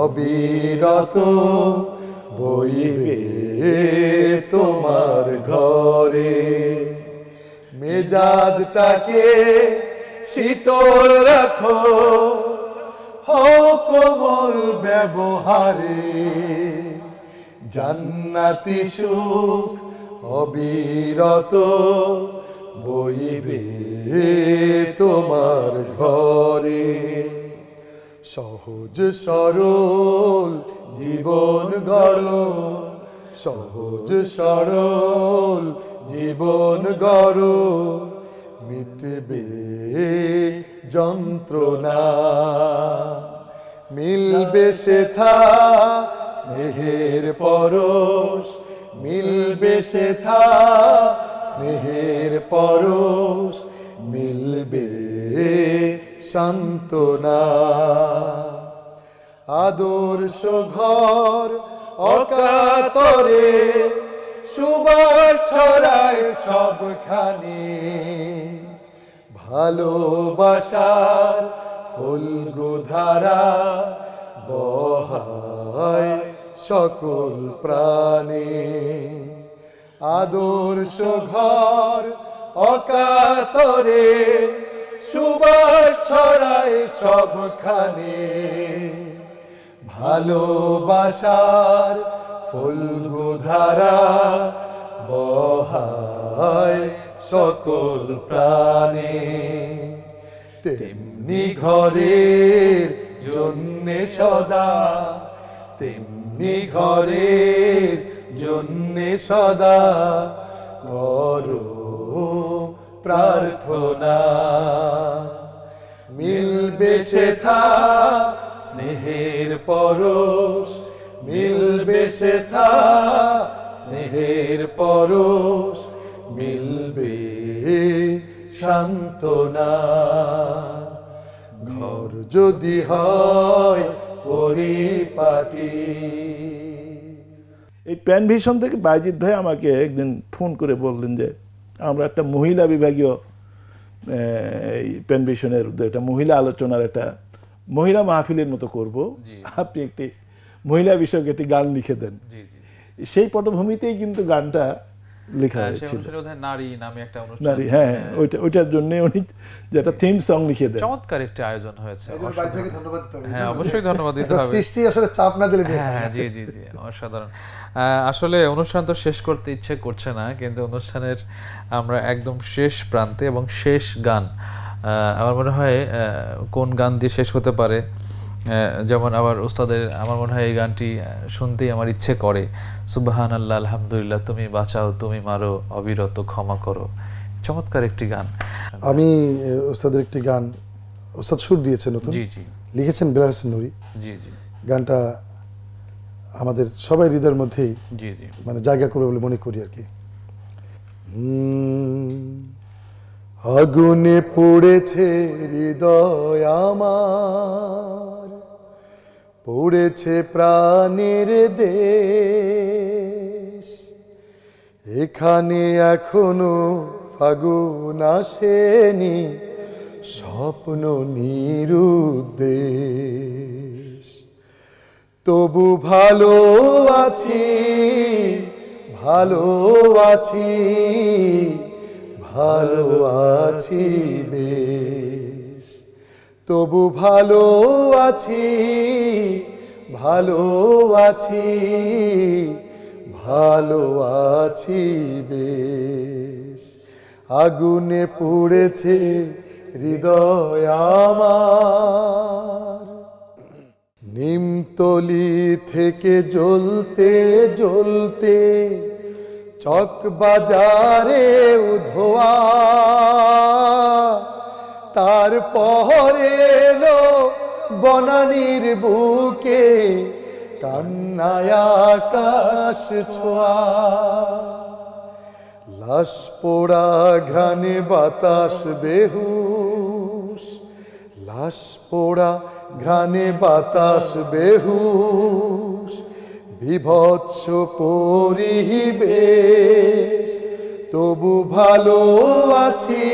অবিরত বইবে তোমার ঘরে। মেজাজটাকে শীতল রাখো, হও কোমল ব্যবহারে, জান্নাতি সুখ অবিরত বইবে তোমার ঘরে। সহজ সরল জীবন গড়ো, সহজ সরল জীবন গড়ো, মিটবে যন্ত্রণা, মিলবে সেথা স্নেহের পরশ, মিলবে সেথা স্নেহের পরশ, মিলবে সান্ত্বনা। আদর্শ ঘর অকাতরে সুবাস ছড়ায় সবখানে, ভালোবাসার ফুলগুধারা বহায় সকল প্রাণে। আদর্শ ঘর অকাতরে সুবাস ছড়ায় সবখানে, ভালোবাসার ফুলগুধারা বহায় সকল প্রাণে। তেমনি ঘরের জন্যে সদা, তেমনি ঘরের জন্যে সদা করো প্রার্থনা, মিলবে সেথা স্নেহের পরশ, মিলবে সেথা স্নেহের পরশ, মিলবে সান্ত্বনা। ঘর যদি হয় পরিপাটি। এই প্যানভিশন থেকে বাইজিৎ ভাই আমাকে একদিন ফোন করে বললেন যে আমরা একটা মহিলা বিভাগীয় এই প্যানভিশনের একটা মহিলা আলোচনার একটা মহিলা মাহফিলের মতো করব, আপনি একটি মহিলা বিষয়ক একটি গান লিখে দেন। সেই পটভূমিতেই কিন্তু গানটা লেখা হয়েছিল, নারী নামে একটা অনুষ্ঠান। নারী, হ্যাঁ, ওইটার জন্য উনি যেটা থিম সং লিখে দেন। চমৎকার একটি আয়োজন হয়েছে। ধন্যবাদ দিতে হবে। হ্যাঁ, অবশ্যই ধন্যবাদ দিতে হবে। সৃষ্টি আসলে চাপ না দিলে। হ্যাঁ, জি জি জি, অসাধারণ। আসলে অনুষ্ঠান তো শেষ করতে ইচ্ছে করছে না, কিন্তু অনুষ্ঠানের আমরা একদম শেষ প্রান্তে এবং শেষ গান, আমার মনে হয় কোন গান দিয়ে শেষ হতে পারে, যেমন আবার উস্তাদের আমার মনে হয় এই গানটি শুনতেই আমার ইচ্ছে করে, সুবহানাল্লাহ আলহামদুলিল্লাহ তুমি বাঁচাও তুমি মারো অবিরত ক্ষমা করো। চমৎকার একটি গান। আমি উস্তাদের একটি গান, উস্তাদ সুর দিয়েছেন নতুন, জি জি, লিখেছেন বিলাল হোসেন নুরি। জি জি, গানটা আমাদের সবাই হৃদয়ের মধ্যেই জি জি, মানে জায়গা করবে বলে মনে করি আর কি। আগুনে পড়েছে হৃদয় আমার, পড়েছে প্রাণের দেশ, এখানে এখনো ফাগুন আসেনি, স্বপ্ন নিরুদ্দেশ। তবু ভালো আছি, ভালো আছি, ভালো আছি বেশ। তবু ভালো আছি, ভালো আছি, ভালো আছি বেশ। আগুনে পুড়েছে হৃদয় আমার, নিমতলি থেকে জ্বলতে জ্বলতে চক বাজারে ধোয়া, তারপরে এলো বনানীর বুকে কান্নায় আকাশ ছোঁয়া। লাশ পোড়া ঘ্রাণে বাতাস বেহুশ, লাশ পোড়া ঘ্রাণে বাতাস বেহুশ, বিভৎস পরিবেশ। তবু ভালো আছি,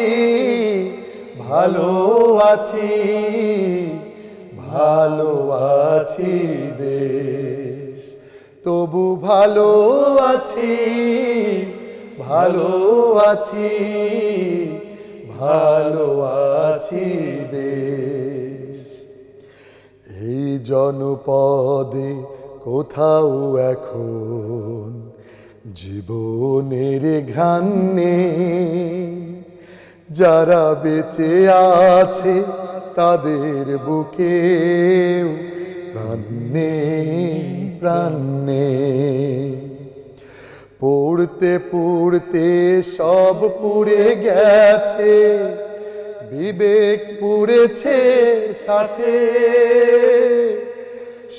ভালো আছি, ভালো আছি বেশ। তবু ভালো আছি, ভালো আছি, ভালো আছি বেশ। এই জনপদে কোথাও এখন জীবনের ঘ্রাণ নেই, যারা বেঁচে আছে তাদের বুকে প্রাণ নেই, প্রাণ নেই। পড়তে পড়তে সব পুড়ে গেছে, বিবেক পুড়েছে সাথে।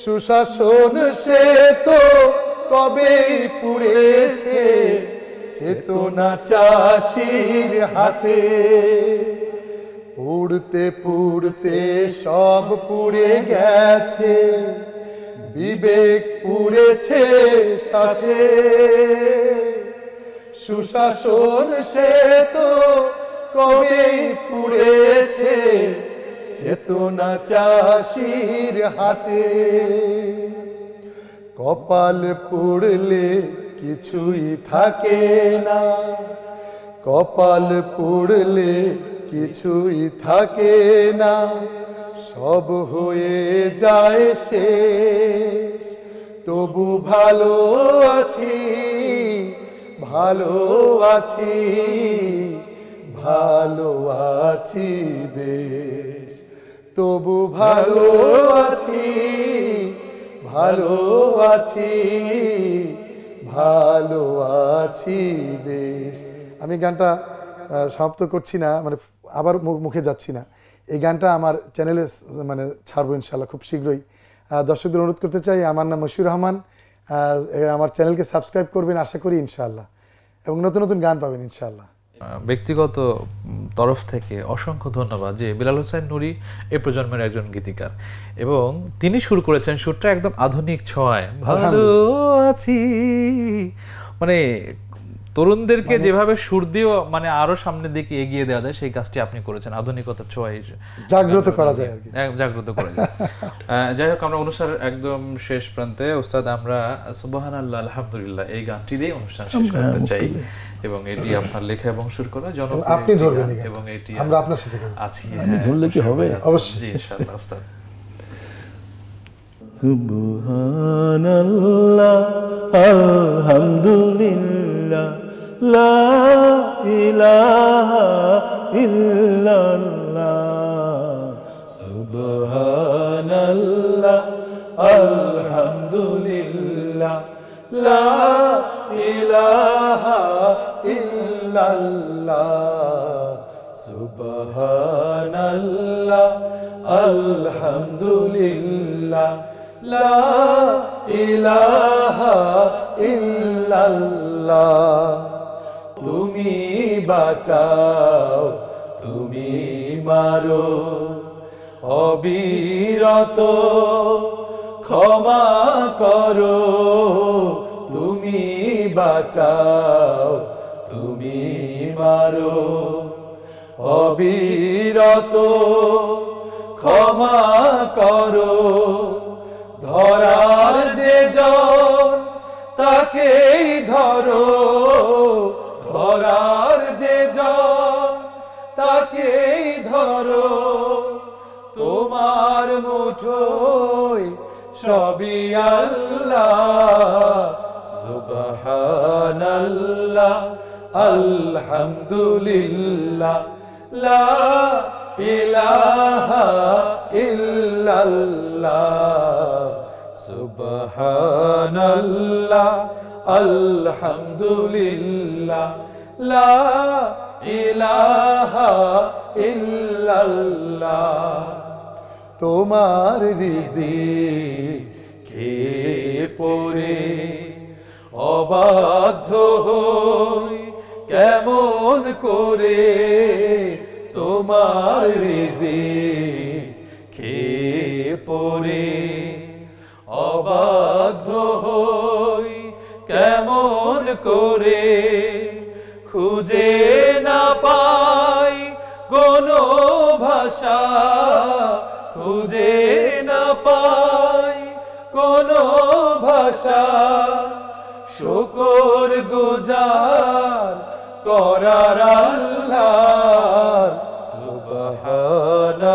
সুশাসন সে তো কবেই পুড়েছে, চেতনা চাষির হাতে। পুড়তে পুড়তে সব পুড়ে গেছে, বিবেক পুড়েছে সাথে। সুশাসন সে তো কবেই পুড়েছে, চেতনা চাষির হাতে। কপাল পুড়লে কিছুই থাকে না, কপাল পুড়লে কিছুই থাকে না, সব হয়ে যায় শেষ। তবু ভালো আছি, ভালো আছি, ভালো আছি বেশ। তবু ভালো আছি, ভালো আছি, ভালো আছি বেশ। আমি গানটা সমাপ্ত করছি না, মানে আবার মুখে যাচ্ছি না। এই গানটা আমার চ্যানেলে মানে ছাড়বো ইনশাল্লাহ খুব শীঘ্রই। দর্শকদের অনুরোধ করতে চাই, আমার নাম মশিউর রহমান, আমার চ্যানেলকে সাবস্ক্রাইব করবেন আশা করি ইনশাআল্লাহ, এবং নতুন নতুন গান পাবেন ইনশাআল্লাহ। ব্যক্তিগত তরফ থেকে অসংখ্য ধন্যবাদ যে বিলাল হোসেন নুরী এই প্রজন্মের একজন গীতিকার, এবং তিনি শুরু করেছেন সুরটা একদম আধুনিক ছোঁয়ায়। ভালো আছি মানে তরুণদেরকে যেভাবে সুর দিয়েও মানে আরো সামনের দিকে এগিয়ে দেওয়া যায় সেই কাজটি আপনি করেছেন আধুনিকতার ছোঁয়ায় জাগ্রত করা যায় আর কি, জাগ্রত করা যায়। যাই হোক, আমরা অনুষ্ঠানের একদম শেষ প্রান্তে ওস্তাদ, আমরা সুবহানাল্লাহ আলহামদুলিল্লাহ এই গানটি দিয়ে অনুষ্ঠান শেষ করতে চাই, এবং এটি আপনার লেখা এবং সুর করা জনপ্রিয়, আপনি ধরবেন এবং এটি আমরা আপনার সাথে আছি। আমি ধরলে কি হবে? অবশ্যই, জি ইনশাআল্লাহ ওস্তাদ। সুবহানাল্লাহ আলহামদুলিল্লাহ লা ইলাহা ইল্লাল্লাহ। সুবহানাল্লাহ আলহামদুলিল্লাহ লা ইলাহা ইল্লাল্লাহ। সুবহানাল্লাহ আলহামদুলিল্লাহ লা ইলাহা ইল্লাল্লাহ। তুমি বাঁচাও, তুমি মারো, অবিরত ক্ষমা করো। তুমি বাঁচাও, তুমি মারো, অবিরত ক্ষমা করো। ধরার যে জন তাকেই ধরো, ধরার যে জন তাকেই ধরো। তোমার মুঠোয় সবই আল্লাহ। সুবহানাল্লাহ আলহামদুলিল্লাহ লা ইলাহা ইল্লাল্লাহ। সুবহানাল্লাহ আলহামদুলিল্লাহ লা ইলাহা ইল্লাল্লাহ। তোমার রিজিক খেয়ে পড়ে অবাধ্য হই কেমন করে। তোমার রিজিক খেয়ে পড়ে অবাধ্য হই কেমন করে। খুঁজে না পাই কোনো ভাষা, খুঁজে না পাই কোনো ভাষা। শুকর গুজার করার আল্লাহর। সুবহানাল্লাহ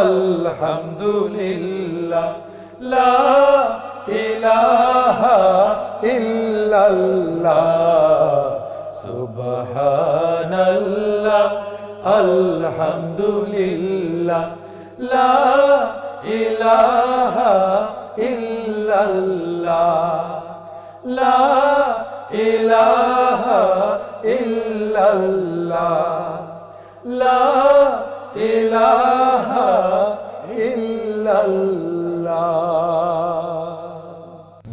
আলহামদুলিল্লাহ লা ইলাহা ইল্লাল্লাহ। সুবহানাল্লাহ আলহামদুলিল্লাহ লা ইলাহা ইল্লাল্লাহ লা ইলাহা ইল্লাল্লাহ লা ইলাহা ইল্লাল্লাহ।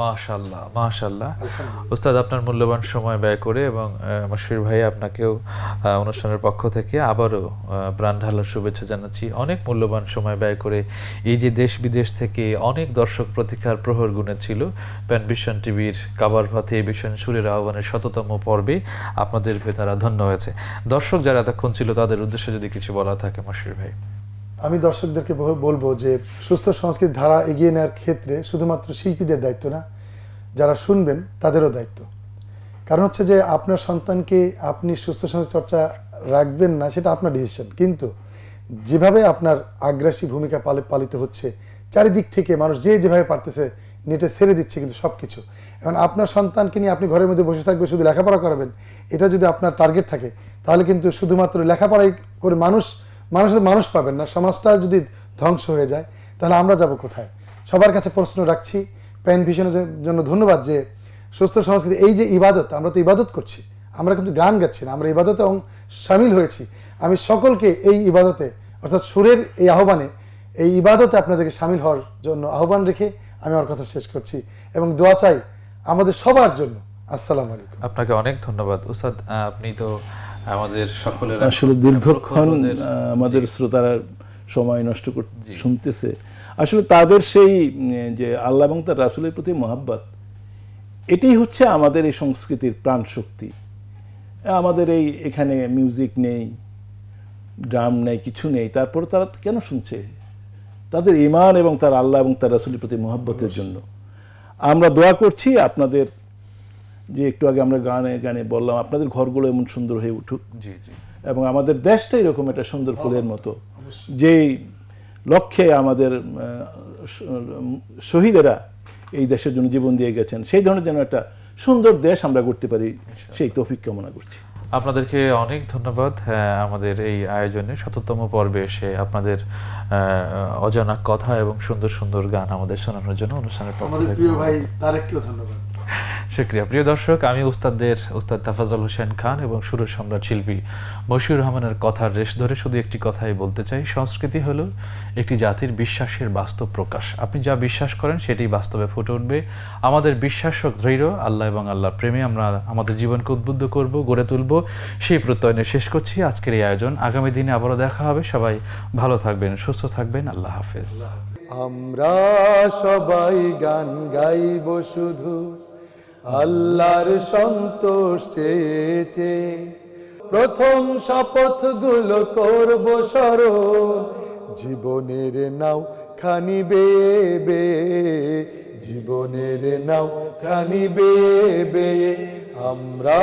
মাশাআল্লাহ মাশাআল্লাহ। উস্তাদ আপনার মূল্যবান সময় ব্যয় করে এবং মশির ভাই আপনাকেও অনুষ্ঠানের পক্ষ থেকে আবারও প্রাণ ঢালার শুভেচ্ছা জানাচ্ছি। অনেক মূল্যবান সময় ব্যয় করে এই যে দেশ বিদেশ থেকে অনেক দর্শক প্রতীক্ষার প্রহর গুনেছিল প্যানভিশন টিভির কাবার পথে ভিশন সুরের আহ্বানের ১০০তম পর্বে আপনাদের তারা ধন্য হয়েছে। দর্শক যারা এতক্ষণ ছিল তাদের উদ্দেশ্যে যদি কিছু বলা থাকে মশির ভাই। আমি দর্শকদেরকে বলবো যে সুস্থ সংস্কৃতির ধারা এগিয়ে নেওয়ার ক্ষেত্রে শুধুমাত্র শিল্পীদের দায়িত্ব না, যারা শুনবেন তাদেরও দায়িত্ব। কারণ হচ্ছে যে আপনার সন্তানকে আপনি সুস্থ সংস্কৃতি চর্চা রাখবেন না সেটা আপনার ডিসিশন, কিন্তু যেভাবে আপনার আগ্রাসী ভূমিকা পালিত হচ্ছে চারিদিক থেকে মানুষ যেভাবে পারতেছে নেটে ছেড়ে দিচ্ছে কিন্তু সব কিছু। এখন আপনার সন্তানকে নিয়ে আপনি ঘরের মধ্যে বসে থাকবে শুধু লেখাপড়া করাবেন, এটা যদি আপনার টার্গেট থাকে তাহলে কিন্তু শুধুমাত্র লেখাপড়াই করে মানুষ পাবেন না। সমাজটা যদি ধ্বংস হয়ে যায় তাহলে আমরা যাব কোথায়? সবার কাছে প্রশ্ন রাখছি। প্যান ভিশনের জন্য ধন্যবাদ যে সুস্থ সংস্কৃতি এই যে ইবাদত, আমরা তো ইবাদত করছি, আমরা কিন্তু গান গাচ্ছি না, আমরা ইবাদতে সামিল হয়েছি। আমি সকলকে এই ইবাদতে অর্থাৎ সুরের এই আহ্বানে, এই ইবাদতে আপনাদেরকে সামিল হওয়ার জন্য আহ্বান রেখে আমি আমার কথা শেষ করছি এবং দোয়া চাই আমাদের সবার জন্য। আসসালামু আলাইকুম। আপনাকে অনেক ধন্যবাদ উস্তাদ। আপনি তো আমাদের সকলের আসলে দীর্ঘক্ষণ আমাদের শ্রোতারা সময় নষ্ট শুনতেছে। আসলে তাদের সেই যে আল্লাহ এবং তার রাসূলের প্রতি মহাব্বত, এটাই হচ্ছে আমাদের এই সংস্কৃতির প্রাণ শক্তি। আমাদের এখানে মিউজিক নেই, ড্রাম নেই, কিছু নেই, তারপর তারা কেন শুনছে? তাদের ঈমান এবং তার আল্লাহ এবং তার রাসূলের প্রতি মহাব্বতের জন্য। আমরা দোয়া করছি আপনাদের, যে একটু আগে আমরা গানে বললাম, আপনাদের ঘরগুলো এমন সুন্দর হয়ে উঠুক, জি জি, এবং আমাদের দেশটা এরকম একটা সুন্দর ফুলের মতো, যেই লক্ষ্যে আমাদের শহীদেরা এই দেশের জন্য জীবন দিয়ে গেছেন, সেই ধরনের যেন একটা সুন্দর দেশ আমরা করতে পারি, সেই তৌফিক কামনা করছি। আপনাদেরকে অনেক ধন্যবাদ। আমাদের এই আয়োজনে ১০০তম পর্বে এসে আপনাদের অজানা কথা এবং সুন্দর সুন্দর গান আমাদের শোনানোর জন্য অনুষ্ঠানের পক্ষ থেকে প্রিয় ভাই তারেককেও ধন্যবাদ। শুকরিয়া। প্রিয় দর্শক, আমি উস্তাদ তাফাজ্জল হোসেন খান এবং সুর সম্রাট শিল্পী মশিউর রহমানের কথার রেশ ধরে শুধু একটি কথাই বলতে চাই, সংস্কৃতি হলো একটি জাতির বিশ্বাসের বাস্তব প্রকাশ। আপনি যা বিশ্বাস করেন সেটি বাস্তবে ফুটে উঠবে। আমাদের বিশ্বাস দৃঢ়, আল্লাহ এবং আল্লাহর প্রেমে আমরা আমাদের জীবনকে উদ্বুদ্ধ করব, গড়ে তুলব, সেই প্রত্যয়নে শেষ করছি আজকের এই আয়োজন। আগামী দিনে আবারও দেখা হবে। সবাই ভালো থাকবেন, সুস্থ থাকবেন। আল্লাহ হাফেজ। আমরা সবাই গান গাইব শুধু আল্লাহর সন্তোষ চেয়ে, প্রথম শপথগুলো করব স্মরণ, জীবনের নাও খানি বেবে, জীবনের নাও খানি বেবে। আমরা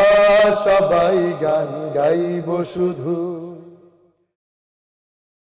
সবাই গান গাইব শুধু